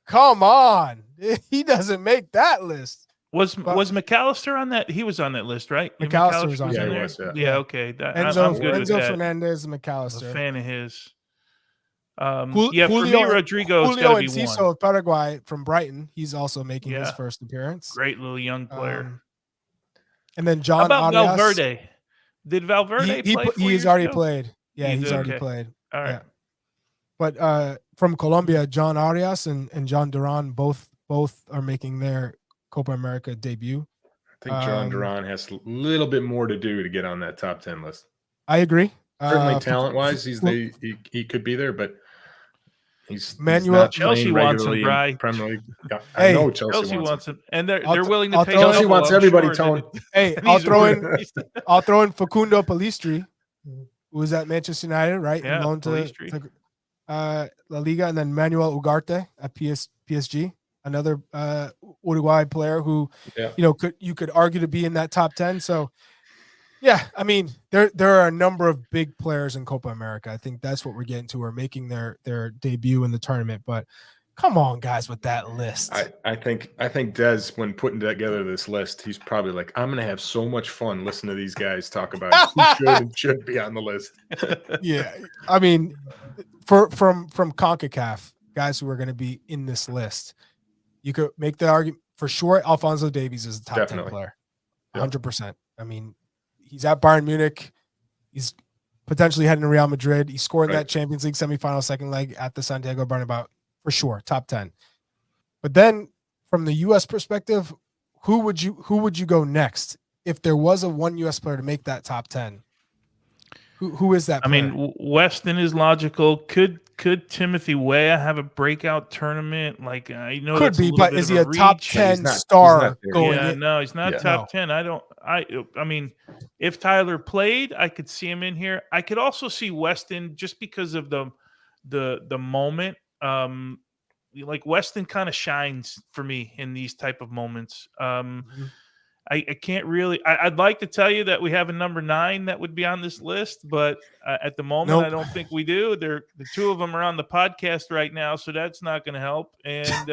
Come on, he doesn't make that list. Was McAllister on that? He was on that list, right? McAllister was on there. there. Yeah, okay. Enzo Fernandez, McAllister. I'm a fan of his. For me, Rodrigo's got to be Enciso 1. of Paraguay from Brighton. He's also making his first appearance. Great little young player. And then John How about Arias. Valverde? Did Valverde play? He's already played. Yeah, he's already played. All right. Yeah. But from Colombia, John Arias and John Duran both are making their Copa America debut. I think John Duran has a little bit more to do to get on that top 10 list. I agree. Certainly talent-wise, he could be there, but he's Manuel. Chelsea wants him, Bry. Premier League. Yeah, I know Chelsea wants him, and they're willing to pay. Chelsea wants everybody, Tone. Hey, I'll throw in Facundo Pellistri, who was at Manchester United, right? Yeah, known to La Liga, and then Manuel Ugarte at PSG, another Uruguay player who you could argue to be in that top 10. So yeah, I mean there are a number of big players in Copa America. I think that's what we're getting to. We're making their debut in the tournament, but come on, guys, with that list. I think Des, when putting together this list, he's probably like, I'm gonna have so much fun listening to these guys talk about who should and shouldn't be on the list. Yeah, I mean, from CONCACAF, guys who are going to be in this list, you could make the argument for sure. Alfonso Davies is the top 10 player, 100%. I mean, he's at Bayern Munich. He's potentially heading to Real Madrid. He scored in that Champions League semifinal second leg at the Santiago Bernabeu, for sure, top 10. But then from the U.S. perspective, who would you go next if there was a one U.S. player to make that top 10? Who is that player? I mean, Weston is logical. Could Timothy Weah have a breakout tournament? Like, I know could be, but is he a top 10 star going? Yeah, no, he's not top 10. I mean, if Tyler played, I could see him in here. I could also see Weston just because of the moment. Like Weston kind of shines for me in these type of moments. I can't really. I'd like to tell you that we have a number 9 that would be on this list, but at the moment, I don't think we do. The two of them are on the podcast right now, so that's not going to help. And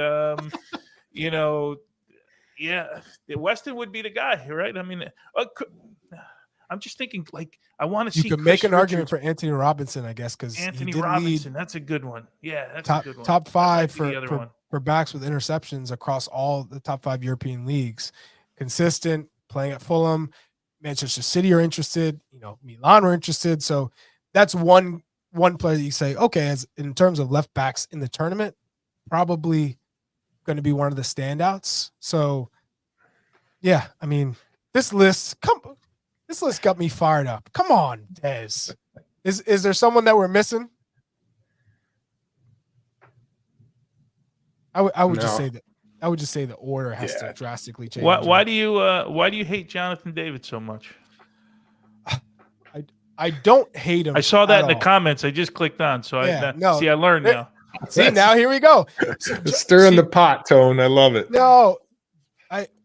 Weston would be the guy, right? I mean, I'm just thinking, like, I want to see. You could make an argument for Anthony Robinson, I guess, because Anthony Robinson. That's a good one. Yeah, that's a good one. Top 5 for backs with interceptions across all the top 5 European leagues. Consistent, playing at Fulham, Manchester City are interested, Milan are interested. So that's one player that you say, okay, as in terms of left backs in the tournament, probably going to be one of the standouts. So yeah, I mean, this list got me fired up. Come on, Des. Is there someone that we're missing? I would just No. say that. I would just say the order has to Yeah. drastically change. Why do you hate Jonathan David so much? I don't hate him. I saw that at in the all. comments. I just clicked on, so Yeah, I learned now. See, now here we go. Stirring the pot, Tone. I love it. No,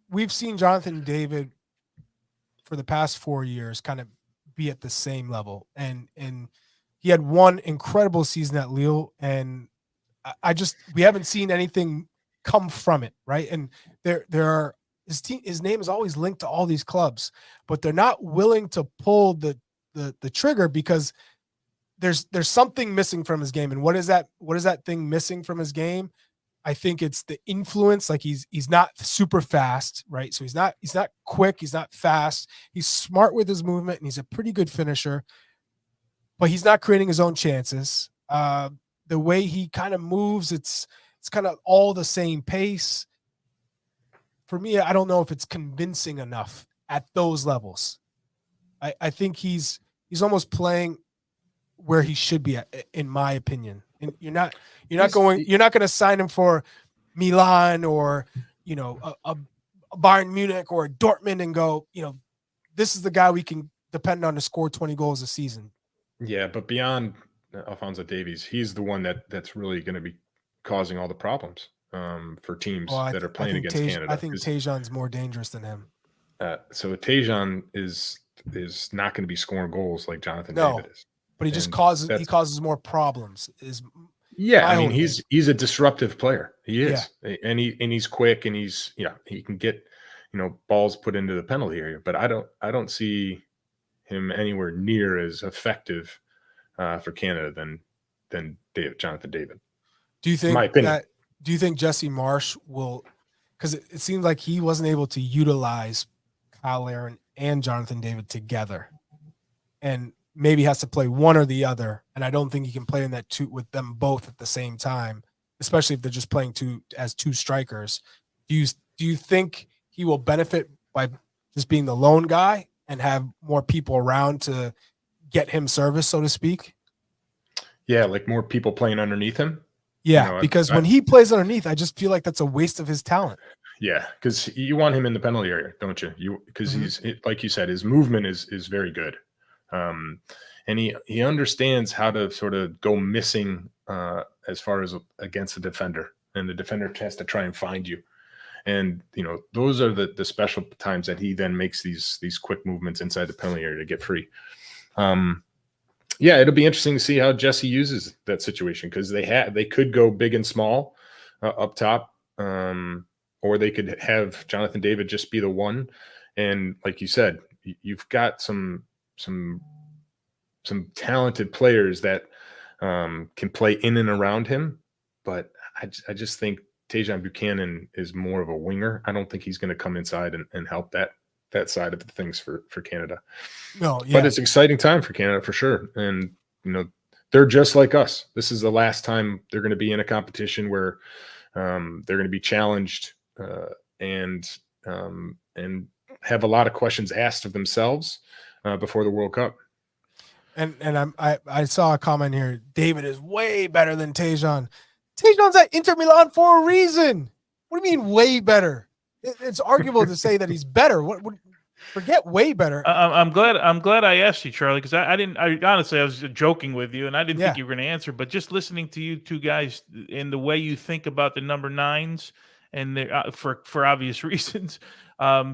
we've seen Jonathan David for the past 4 years kind of be at the same level, and he had one incredible season at Lille, and we haven't seen anything come from it, right? And there are his name is always linked to all these clubs, but they're not willing to pull the trigger because there's something missing from his game. And what is that thing missing from his game? I think it's the influence. Like he's not super fast, right? So he's not quick, he's not fast. He's smart with his movement and he's a pretty good finisher, but he's not creating his own chances. The way he kind of moves, it's kind of all the same pace. For me, I don't know if it's convincing enough at those levels. I think he's almost playing where he should be at, in my opinion. And you're not going to sign him for Milan or a Bayern Munich or a Dortmund and go, this is the guy we can depend on to score 20 goals a season. Yeah, but beyond Alphonso Davies, he's the one that's really going to be causing all the problems for teams that are playing against Canada. I think Tejan's more dangerous than him. So Tejan is not going to be scoring goals like Jonathan David is. But he just causes more problems. I mean he's a disruptive player. He is. Yeah. And he's quick and he can get balls put into the penalty area, but I don't see him anywhere near as effective for Canada than Jonathan David. Do you think my opinion. Do you think Jesse Marsch will, because it seems like he wasn't able to utilize Kyle Aaron and Jonathan David together, and maybe has to play one or the other. And I don't think he can play in that two with them both at the same time, especially if they're just playing two strikers. Do you think he will benefit by just being the lone guy and have more people around to get him service, so to speak? Yeah, like more people playing underneath him. Yeah, because when he plays underneath, I just feel like that's a waste of his talent. Yeah, because you want him in the penalty area, don't you? Because he's, like you said, his movement is very good. And he understands how to sort of go missing as far as against the defender, and the defender has to try and find you. And those are the special times that he then makes these quick movements inside the penalty area to get free. Yeah, it'll be interesting to see how Jesse uses that situation, because they could go big and small up top, or they could have Jonathan David just be the one. And like you said, you've got some talented players that can play in and around him, but I just think Tejan Buchanan is more of a winger. I don't think he's going to come inside and help that side of the things for Canada. No, yeah. But it's an exciting time for Canada for sure. And they're just like us. This is the last time they're going to be in a competition where they're going to be challenged and have a lot of questions asked of themselves before the World Cup. And I saw a comment here. David is way better than Tejan. Tejan's at Inter Milan for a reason. What do you mean way better? It's arguable to say that he's better. Forget way better. I'm glad I asked you, Charlie, because I honestly, I was joking with you, and I didn't think you were going to answer. But just listening to you two guys and the way you think about the number nines, and for obvious reasons,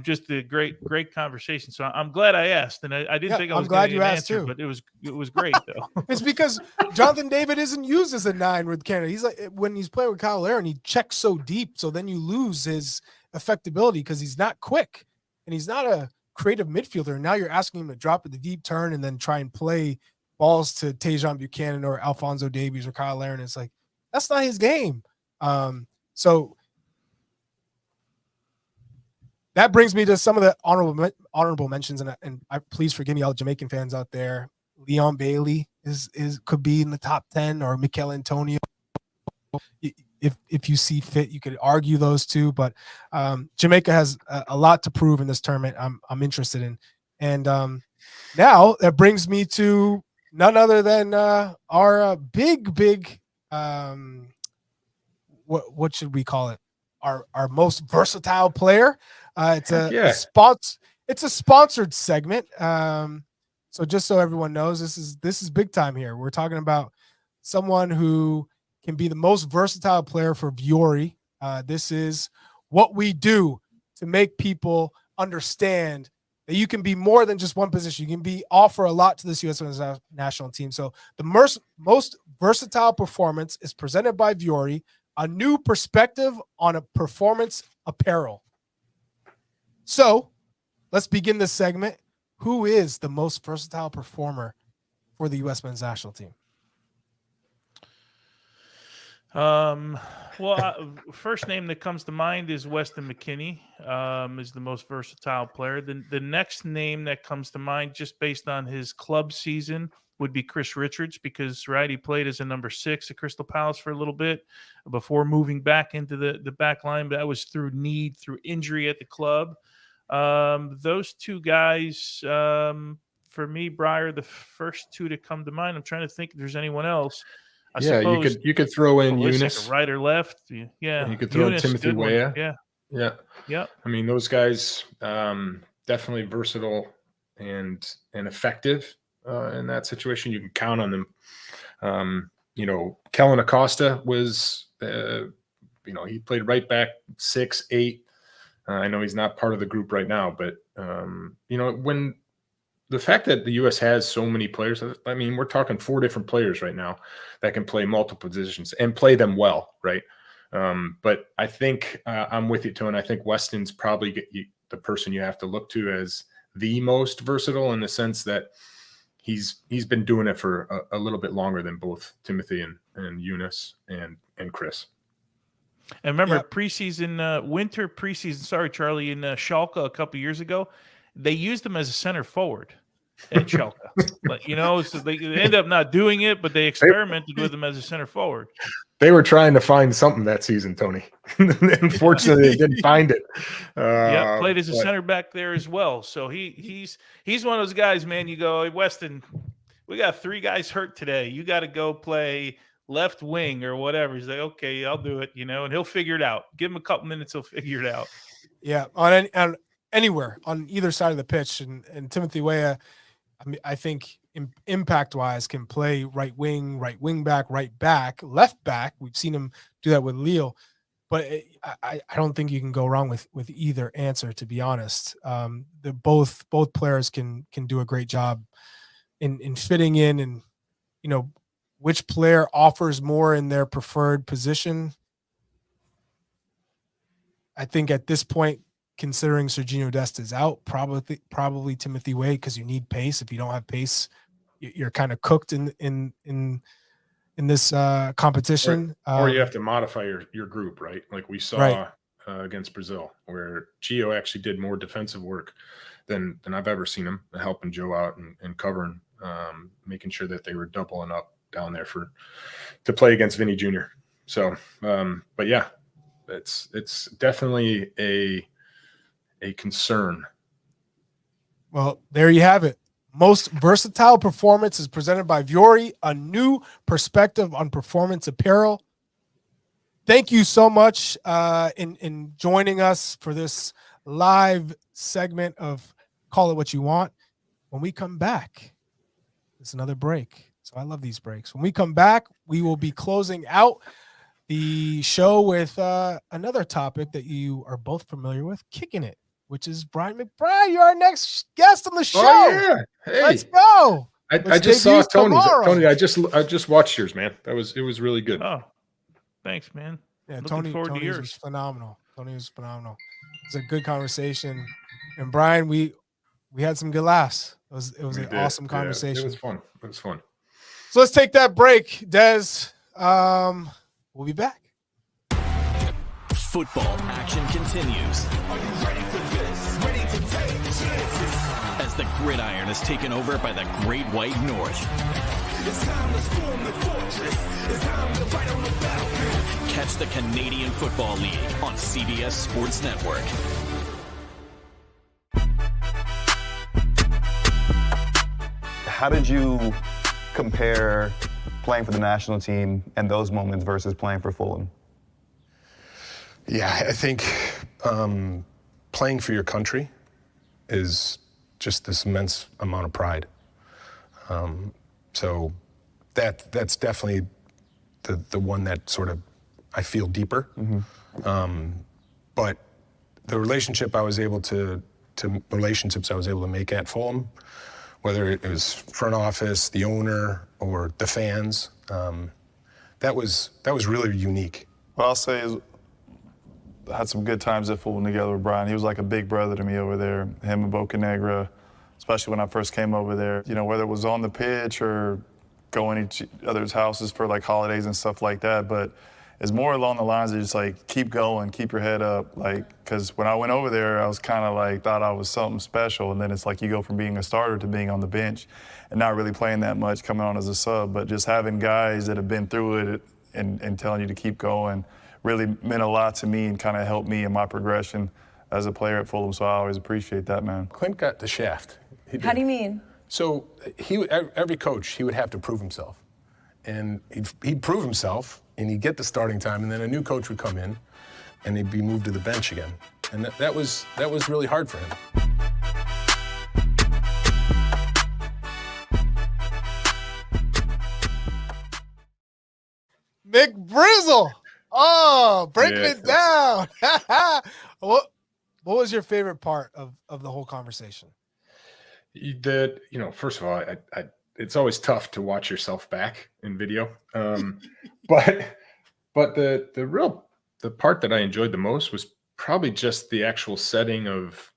just a great conversation. So I'm glad I asked, and I didn't think I was glad you asked too. But it was great though. It's because Jonathan David isn't used as a 9 with Canada. He's like, when he's playing with Kyle Aaron, he checks so deep, so then you lose his effectability because he's not quick and he's not a creative midfielder. And now you're asking him to drop at the deep turn and then try and play balls to Tejan Buchanan or Alphonso Davies or Kyle Aaron. It's like, that's not his game. So that brings me to some of the honorable mentions, and please forgive me, all the Jamaican fans out there. Leon Bailey could be in the top 10, or Mikel Antonio. If you see fit, you could argue those two, but Jamaica has a lot to prove in this tournament. I'm interested in, and now that brings me to none other than our big what should we call it? Our most versatile player. It's a sponsored segment. So just so everyone knows, this is big time here. We're talking about someone who can be the most versatile player for Viore. This is what we do to make people understand that you can be more than just one position. You can offer a lot to this U.S. national team. So the most versatile performance is presented by Viore, a new perspective on a performance apparel. So let's begin this segment. Who is the most versatile performer for the U.S. men's national team? First name that comes to mind is Weston McKennie, is the most versatile player. The next name that comes to mind, just based on his club season, would be Chris Richards, because, right, he played as a number 6 at Crystal Palace for a little bit before moving back into the back line, but that was through injury at the club. Those two guys, for me, Briar, the first two to come to mind. I'm trying to think if there's anyone else. I suppose you could throw in Pulisic, Eunice, right or left. Yeah, you could throw in Timothy Weah. Yeah. I mean, those guys definitely versatile and effective in that situation. You can count on them. Kellen Acosta was, he played right back 6, 8. I know he's not part of the group right now, but when the fact that the U.S. has so many players, I mean, we're talking 4 different players right now that can play multiple positions and play them well, right? But I think I'm with you, Tony. I think Weston's probably the person you have to look to as the most versatile, in the sense that he's been doing it for a little bit longer than both Timothy and Eunice and Chris. And remember, winter preseason, sorry, Charlie, in Schalke a couple years ago, they used him as a center forward at Schalke. So they end up not doing it, but they experimented with him as a center forward. They were trying to find something that season, Tony. Unfortunately, they didn't find it. Played as a center back there as well. So he's one of those guys, man. You go, hey, Weston, we got 3 guys hurt today. You got to go play left wing or whatever. He's like, okay, I'll do it, and he'll figure it out. Give him a couple minutes, he'll figure it out. Yeah, on anywhere on either side of the pitch, and Timothy Weah, I think impact-wise can play right wing back, right back, left back. We've seen him do that with Lille, but I don't think you can go wrong with either answer, to be honest. Both players can do a great job in fitting in, and which player offers more in their preferred position. I think at this point, considering Serginho Dest is out, probably Timothy Weah, because you need pace. If you don't have pace, you're kind of cooked in this competition. Or you have to modify your group, right? Like we saw against Brazil, where Gio actually did more defensive work than I've ever seen him, helping Joe out and covering, making sure that they were doubling up down there to play against Vinny Jr. So, but yeah, it's definitely a concern. Well, there you have it. Most versatile performance is presented by Viore, a new perspective on performance apparel. Thank you so much in joining us for this live segment of Call It What You Want. When we come back, it's another break. So I love these breaks. When we come back, we will be closing out the show with another topic that you are both familiar with, Kickin It, which is Brian McBride. You're our next guest on the show. Oh, yeah. Hey. Let's go. I just saw Tony's. Tony, I just watched yours, man. It was really good. Oh, thanks, man. Yeah, Tony was phenomenal. Tony was phenomenal. It was a good conversation. And Brian, we had some good laughs. It was an awesome conversation. It was fun. So let's take that break, Des. We'll be back. Football action continues. Are you ready for this? Ready to take chances? As the gridiron is taken over by the Great White North. It's time to storm the fortress. It's time to fight on the battlefield. Catch the Canadian Football League on CBS Sports Network. How did you compare playing for the national team and those moments versus playing for Fulham? Yeah, I think playing for your country is just this immense amount of pride. So that's definitely the one that sort of I feel deeper. But the relationships I was able to make at Fulham, whether it was front office, the owner, or the fans, that was really unique. What I'll say is, I had some good times at Fulham together with Brian. He was like a big brother to me over there. Him and Bocanegra, especially when I first came over there. You know, whether it was on the pitch or going to each other's houses for like holidays and stuff like that. But it's more along the lines of just like, keep going, keep your head up. Like, because when I went over there, I was kind of like, thought I was something special. And then it's like you go from being a starter to being on the bench and not really playing that much, coming on as a sub. But just having guys that have been through it and telling you to keep going really meant a lot to me and kind of helped me in my progression as a player at Fulham. So I always appreciate that, man. Clint got the shaft. How do you mean? So every coach, he would have to prove himself. And he'd prove himself, and he'd get the starting time, and then a new coach would come in, and he'd be moved to the bench again. And that was really hard for him. McBrizzle. Oh, breaking Yeah. it down. What was your favorite part of the whole conversation? First of all, it's always tough to watch yourself back in video. But the part that I enjoyed the most was probably just the actual setting of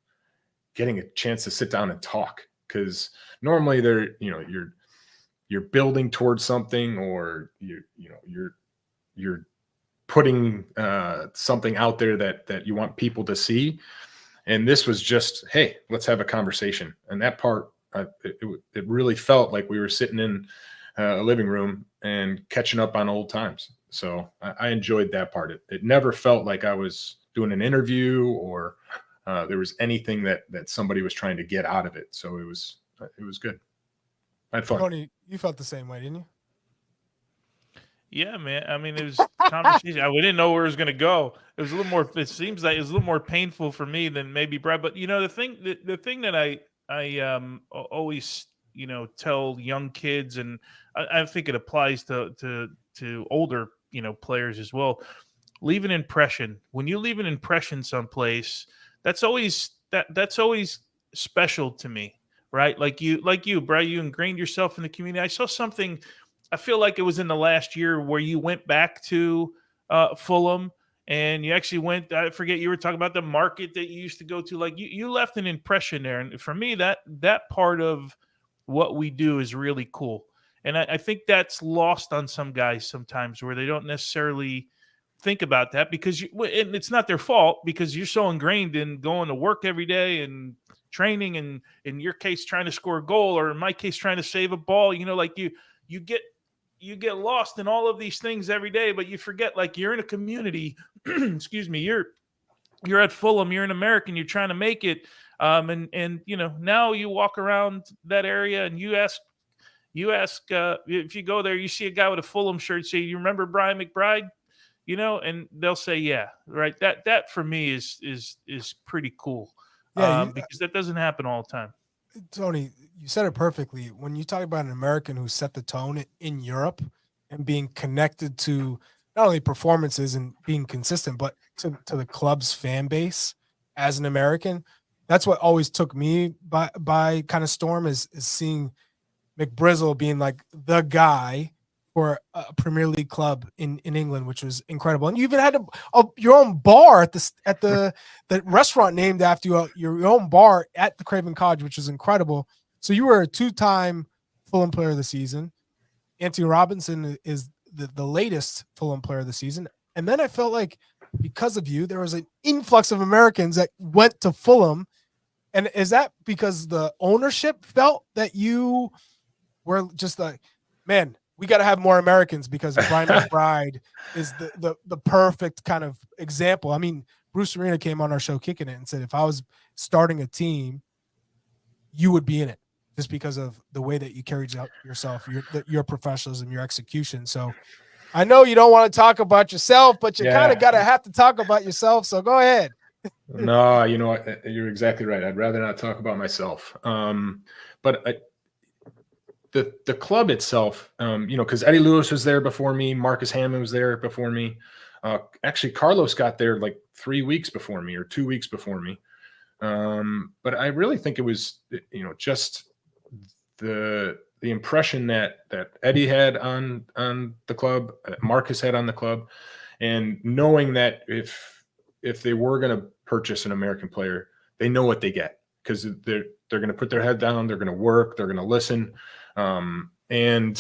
getting a chance to sit down and talk. Because normally you're building towards something, or you're putting something out there that you want people to see. And this was just, hey, let's have a conversation. And that part, it really felt like we were sitting in a living room and catching up on old times. So I enjoyed that part. It never felt like I was doing an interview or there was anything that somebody was trying to get out of it. So it was good. I had fun. Tony, you felt the same way, didn't you? Yeah, man. I mean, it was conversation. We didn't know where it was going to go. It was a little more. It seems like it was a little more painful for me than maybe Brad. But the thing that I always tell young kids, and I think it applies to older players as well. Leave an impression. When you leave an impression someplace, that's always special to me, right? Like you, Brad. You ingrained yourself in the community. I saw something. I feel like it was in the last year where you went back to Fulham and you actually went, I forget, you were talking about the market that you used to go to. Like you left an impression there. And for me, that part of what we do is really cool. And I think that's lost on some guys sometimes where they don't necessarily think about that because and it's not their fault because you're so ingrained in going to work every day and training and in your case, trying to score a goal, or in my case, trying to save a ball, like you get lost in all of these things every day, but you forget, like, you're in a community, excuse me, you're at Fulham, you're an American, you're trying to make it. And now you walk around that area and you ask if you go there, you see a guy with a Fulham shirt, say, you remember Brian McBride? And they'll say, yeah, right. That for me is pretty cool. Yeah, because that doesn't happen all the time. Tony, you said it perfectly. When you talk about an American who set the tone in Europe and being connected to not only performances and being consistent, but to the club's fan base as an American, that's what always took me by kind of storm is seeing McBrizzle being like the guy for a Premier League club in England, which was incredible. And you even had your own bar at the restaurant named after you, your own bar at the Craven Cottage, which was incredible. So you were a 2-time Fulham Player of the Season. Anthony Robinson is the latest Fulham Player of the Season. And then I felt like because of you, there was an influx of Americans that went to Fulham. And is that because the ownership felt that you were just like, man, we got to have more Americans because Brian McBride is the perfect kind of example. I mean, Bruce Reyna came on our show Kickin It and said, if I was starting a team, you would be in it just because of the way that you carried out yourself, your professionalism, your execution. So I know you don't want to talk about yourself, but you kind Yeah. of gotta have to talk about yourself. So go ahead. No, you know what? You're exactly right. I'd rather not talk about myself. But the club itself, because Eddie Lewis was there before me, Marcus Hammond was there before me. Actually, Carlos got there like 3 weeks before me or 2 weeks before me. But I really think it was, just the impression that Eddie had on the club, Marcus had on the club, and knowing that if they were going to purchase an American player, they know what they get, because they're going to put their head down, they're going to work, they're going to listen. And when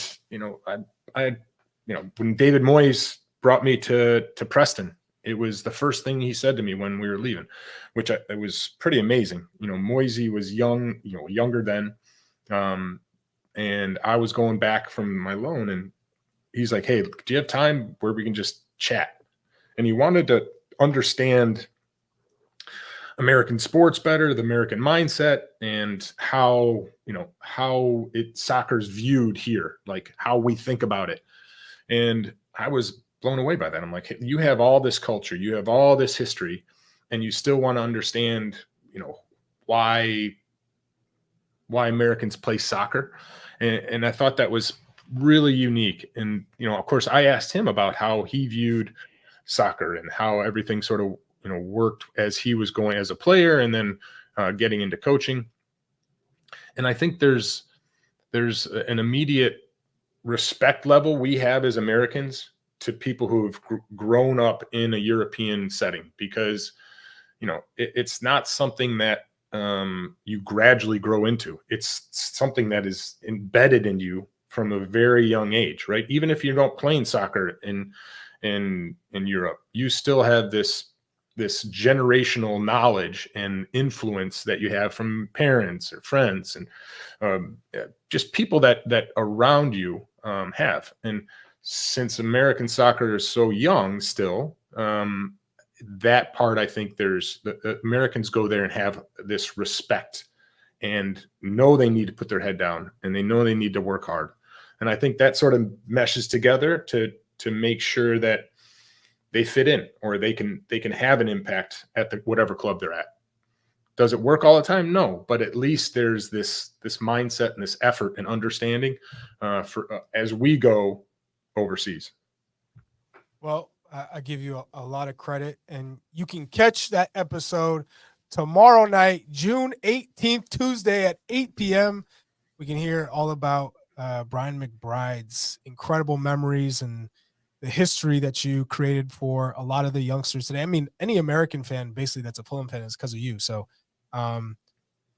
David Moyes brought me to Preston, it was the first thing he said to me when we were leaving, which it was pretty amazing. Moisey was young, younger then. And I was going back from my loan, and he's like, "Hey, do you have time where we can just chat?" And he wanted to understand American sports better, the American mindset, and how soccer's viewed here, like how we think about it. And I was blown away by that. I'm like, hey, you have all this culture, you have all this history, and you still want to understand, why Americans play soccer. And I thought that was really unique. And, of course, I asked him about how he viewed soccer and how everything sort of, worked as he was going as a player and then getting into coaching. And I think there's an immediate respect level we have as Americans to people who have grown up in a European setting, because, it's not something that you gradually grow into. It's something that is embedded in you from a very young age, right? Even if you're not playing soccer in Europe, you still have this generational knowledge and influence that you have from parents or friends and just people that around you have. And since American soccer is so young still, that part, I think the Americans go there and have this respect and know they need to put their head down and they know they need to work hard. And I think that sort of meshes together to make sure that they fit in, or they can have an impact at whatever club they're at. Does it work all the time? No, but at least there's this mindset and this effort and understanding for as we go overseas. Well, I give you a lot of credit, and you can catch that episode tomorrow night, June 18th, Tuesday at 8 p.m. We can hear all about Brian McBride's incredible memories and the history that you created for a lot of the youngsters today. I mean, any American fan basically that's a Fulham fan is because of you. So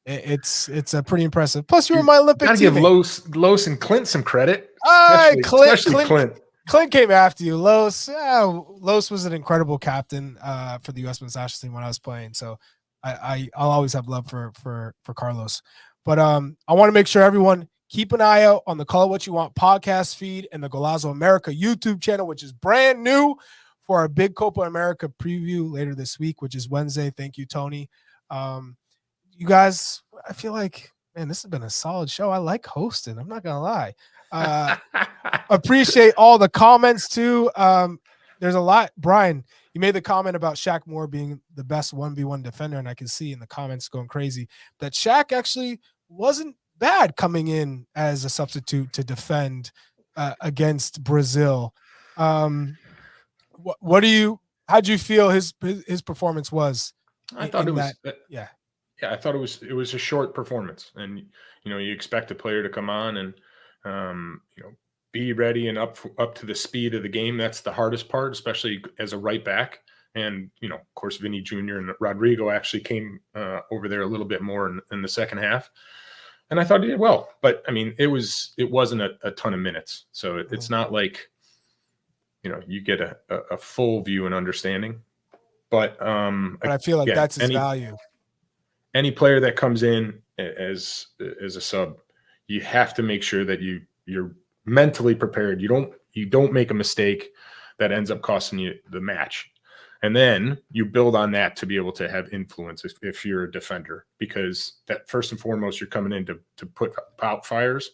it's a pretty impressive. Plus, you were my Olympic teammate. Gotta give Los and Clint some credit. Especially Clint. Clint came after you. Los was an incredible captain for the US men's national team when I was playing. So I'll always have love for Carlos. But I want to make sure everyone keep an eye out on the Call It What You Want podcast feed and the Golazo America YouTube channel, which is brand new, for our big Copa America preview later this week, which is Wednesday. Thank you, Tony. You guys, I feel like, man, this has been a solid show. I like hosting. I'm not going to lie. Appreciate all the comments too. There's a lot. Brian, you made the comment about Shaq Moore being the best 1v1 defender, and I can see in the comments going crazy that Shaq actually wasn't bad coming in as a substitute to defend against Brazil. How'd you feel his performance was? I thought it was yeah, I thought it was a short performance, and you expect a player to come on and be ready and up to the speed of the game. That's the hardest part, especially as a right back. And of course, Vinny Jr. and Rodrigo actually came over there a little bit more in the second half. And I thought he did well, but I mean, it wasn't a ton of minutes. So it's not like, you get a full view and understanding, but I feel like that's his value. Any player that comes in as a sub, you have to make sure that you're mentally prepared. You don't make a mistake that ends up costing you the match. And then you build on that to be able to have influence if you're a defender, because that first and foremost, you're coming in to put out fires.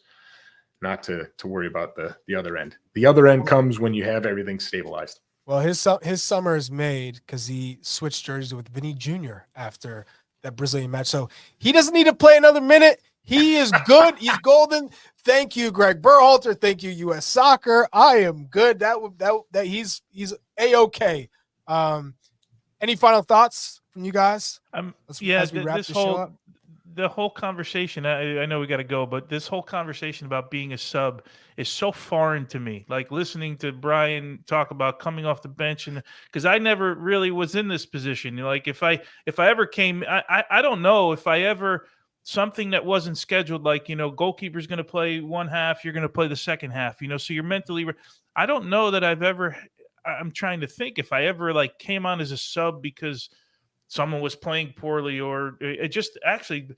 not to worry about the other end. The other end comes when you have everything stabilized. Well, his summer is made because he switched jerseys with Vinny Jr. after that Brazilian match. So he doesn't need to play another minute. He is good. He's golden. Thank you, Greg Berhalter. Thank you, U.S. Soccer. I am good. That he's A-okay. Any final thoughts from you guys? As we wrap this show up? The whole conversation, I know we got to go, but this whole conversation about being a sub is so foreign to me. Like listening to Brian talk about coming off the bench, and because I never really was in this position. Like if I ever came, I don't know if I ever something that wasn't scheduled, like goalkeeper's going to play one half, you're going to play the second half. So you're mentally. I don't know that I've ever. I'm trying to think if I ever like came on as a sub because someone was playing poorly, or it just actually,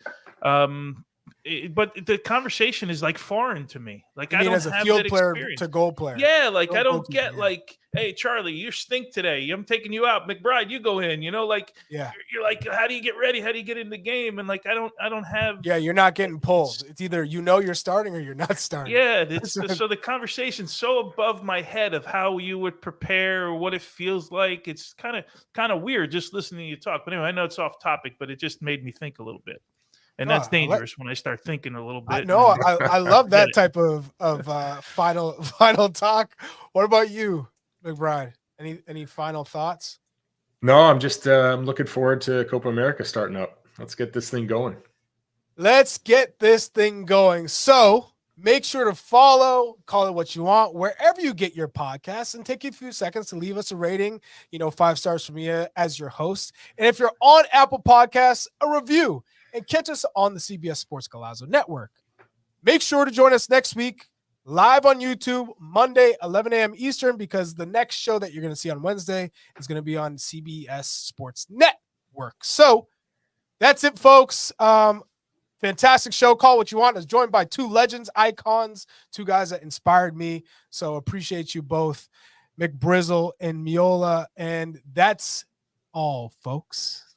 but the conversation is like foreign to me. Like I don't as a have field that player experience. to goal player. Yeah, like I don't get yeah. like, hey Charlie, you stink today. I'm taking you out. McBride, you go in. Like yeah, you're like, how do you get ready? How do you get in the game? And like I don't have. Yeah, you're not getting pulled. It's either you're starting or you're not starting. Yeah, so the conversation's so above my head of how you would prepare or what it feels like. It's kind of weird just listening to you talk. But anyway, I know it's off topic, but it just made me think a little bit, and that's dangerous when I start thinking a little bit. I love that type of final talk. What about you, McBride? Any final thoughts? No, I'm just I'm looking forward to Copa America starting up. Let's get this thing going. Let's get this thing going. So make sure to follow, call it what you want, wherever you get your podcasts, and take you a few seconds to leave us a rating, 5 stars from me as your host. And if you're on Apple Podcasts, a review, and catch us on the CBS Sports Golazo Network. Make sure to join us next week, live on YouTube, Monday, 11 a.m. Eastern, because the next show that you're going to see on Wednesday is going to be on CBS Sports Network. So that's it, folks. Fantastic show. Call what you want. I was joined by 2 legends, icons, 2 guys that inspired me. So appreciate you both, McBrizzle and Meola. And that's all, folks.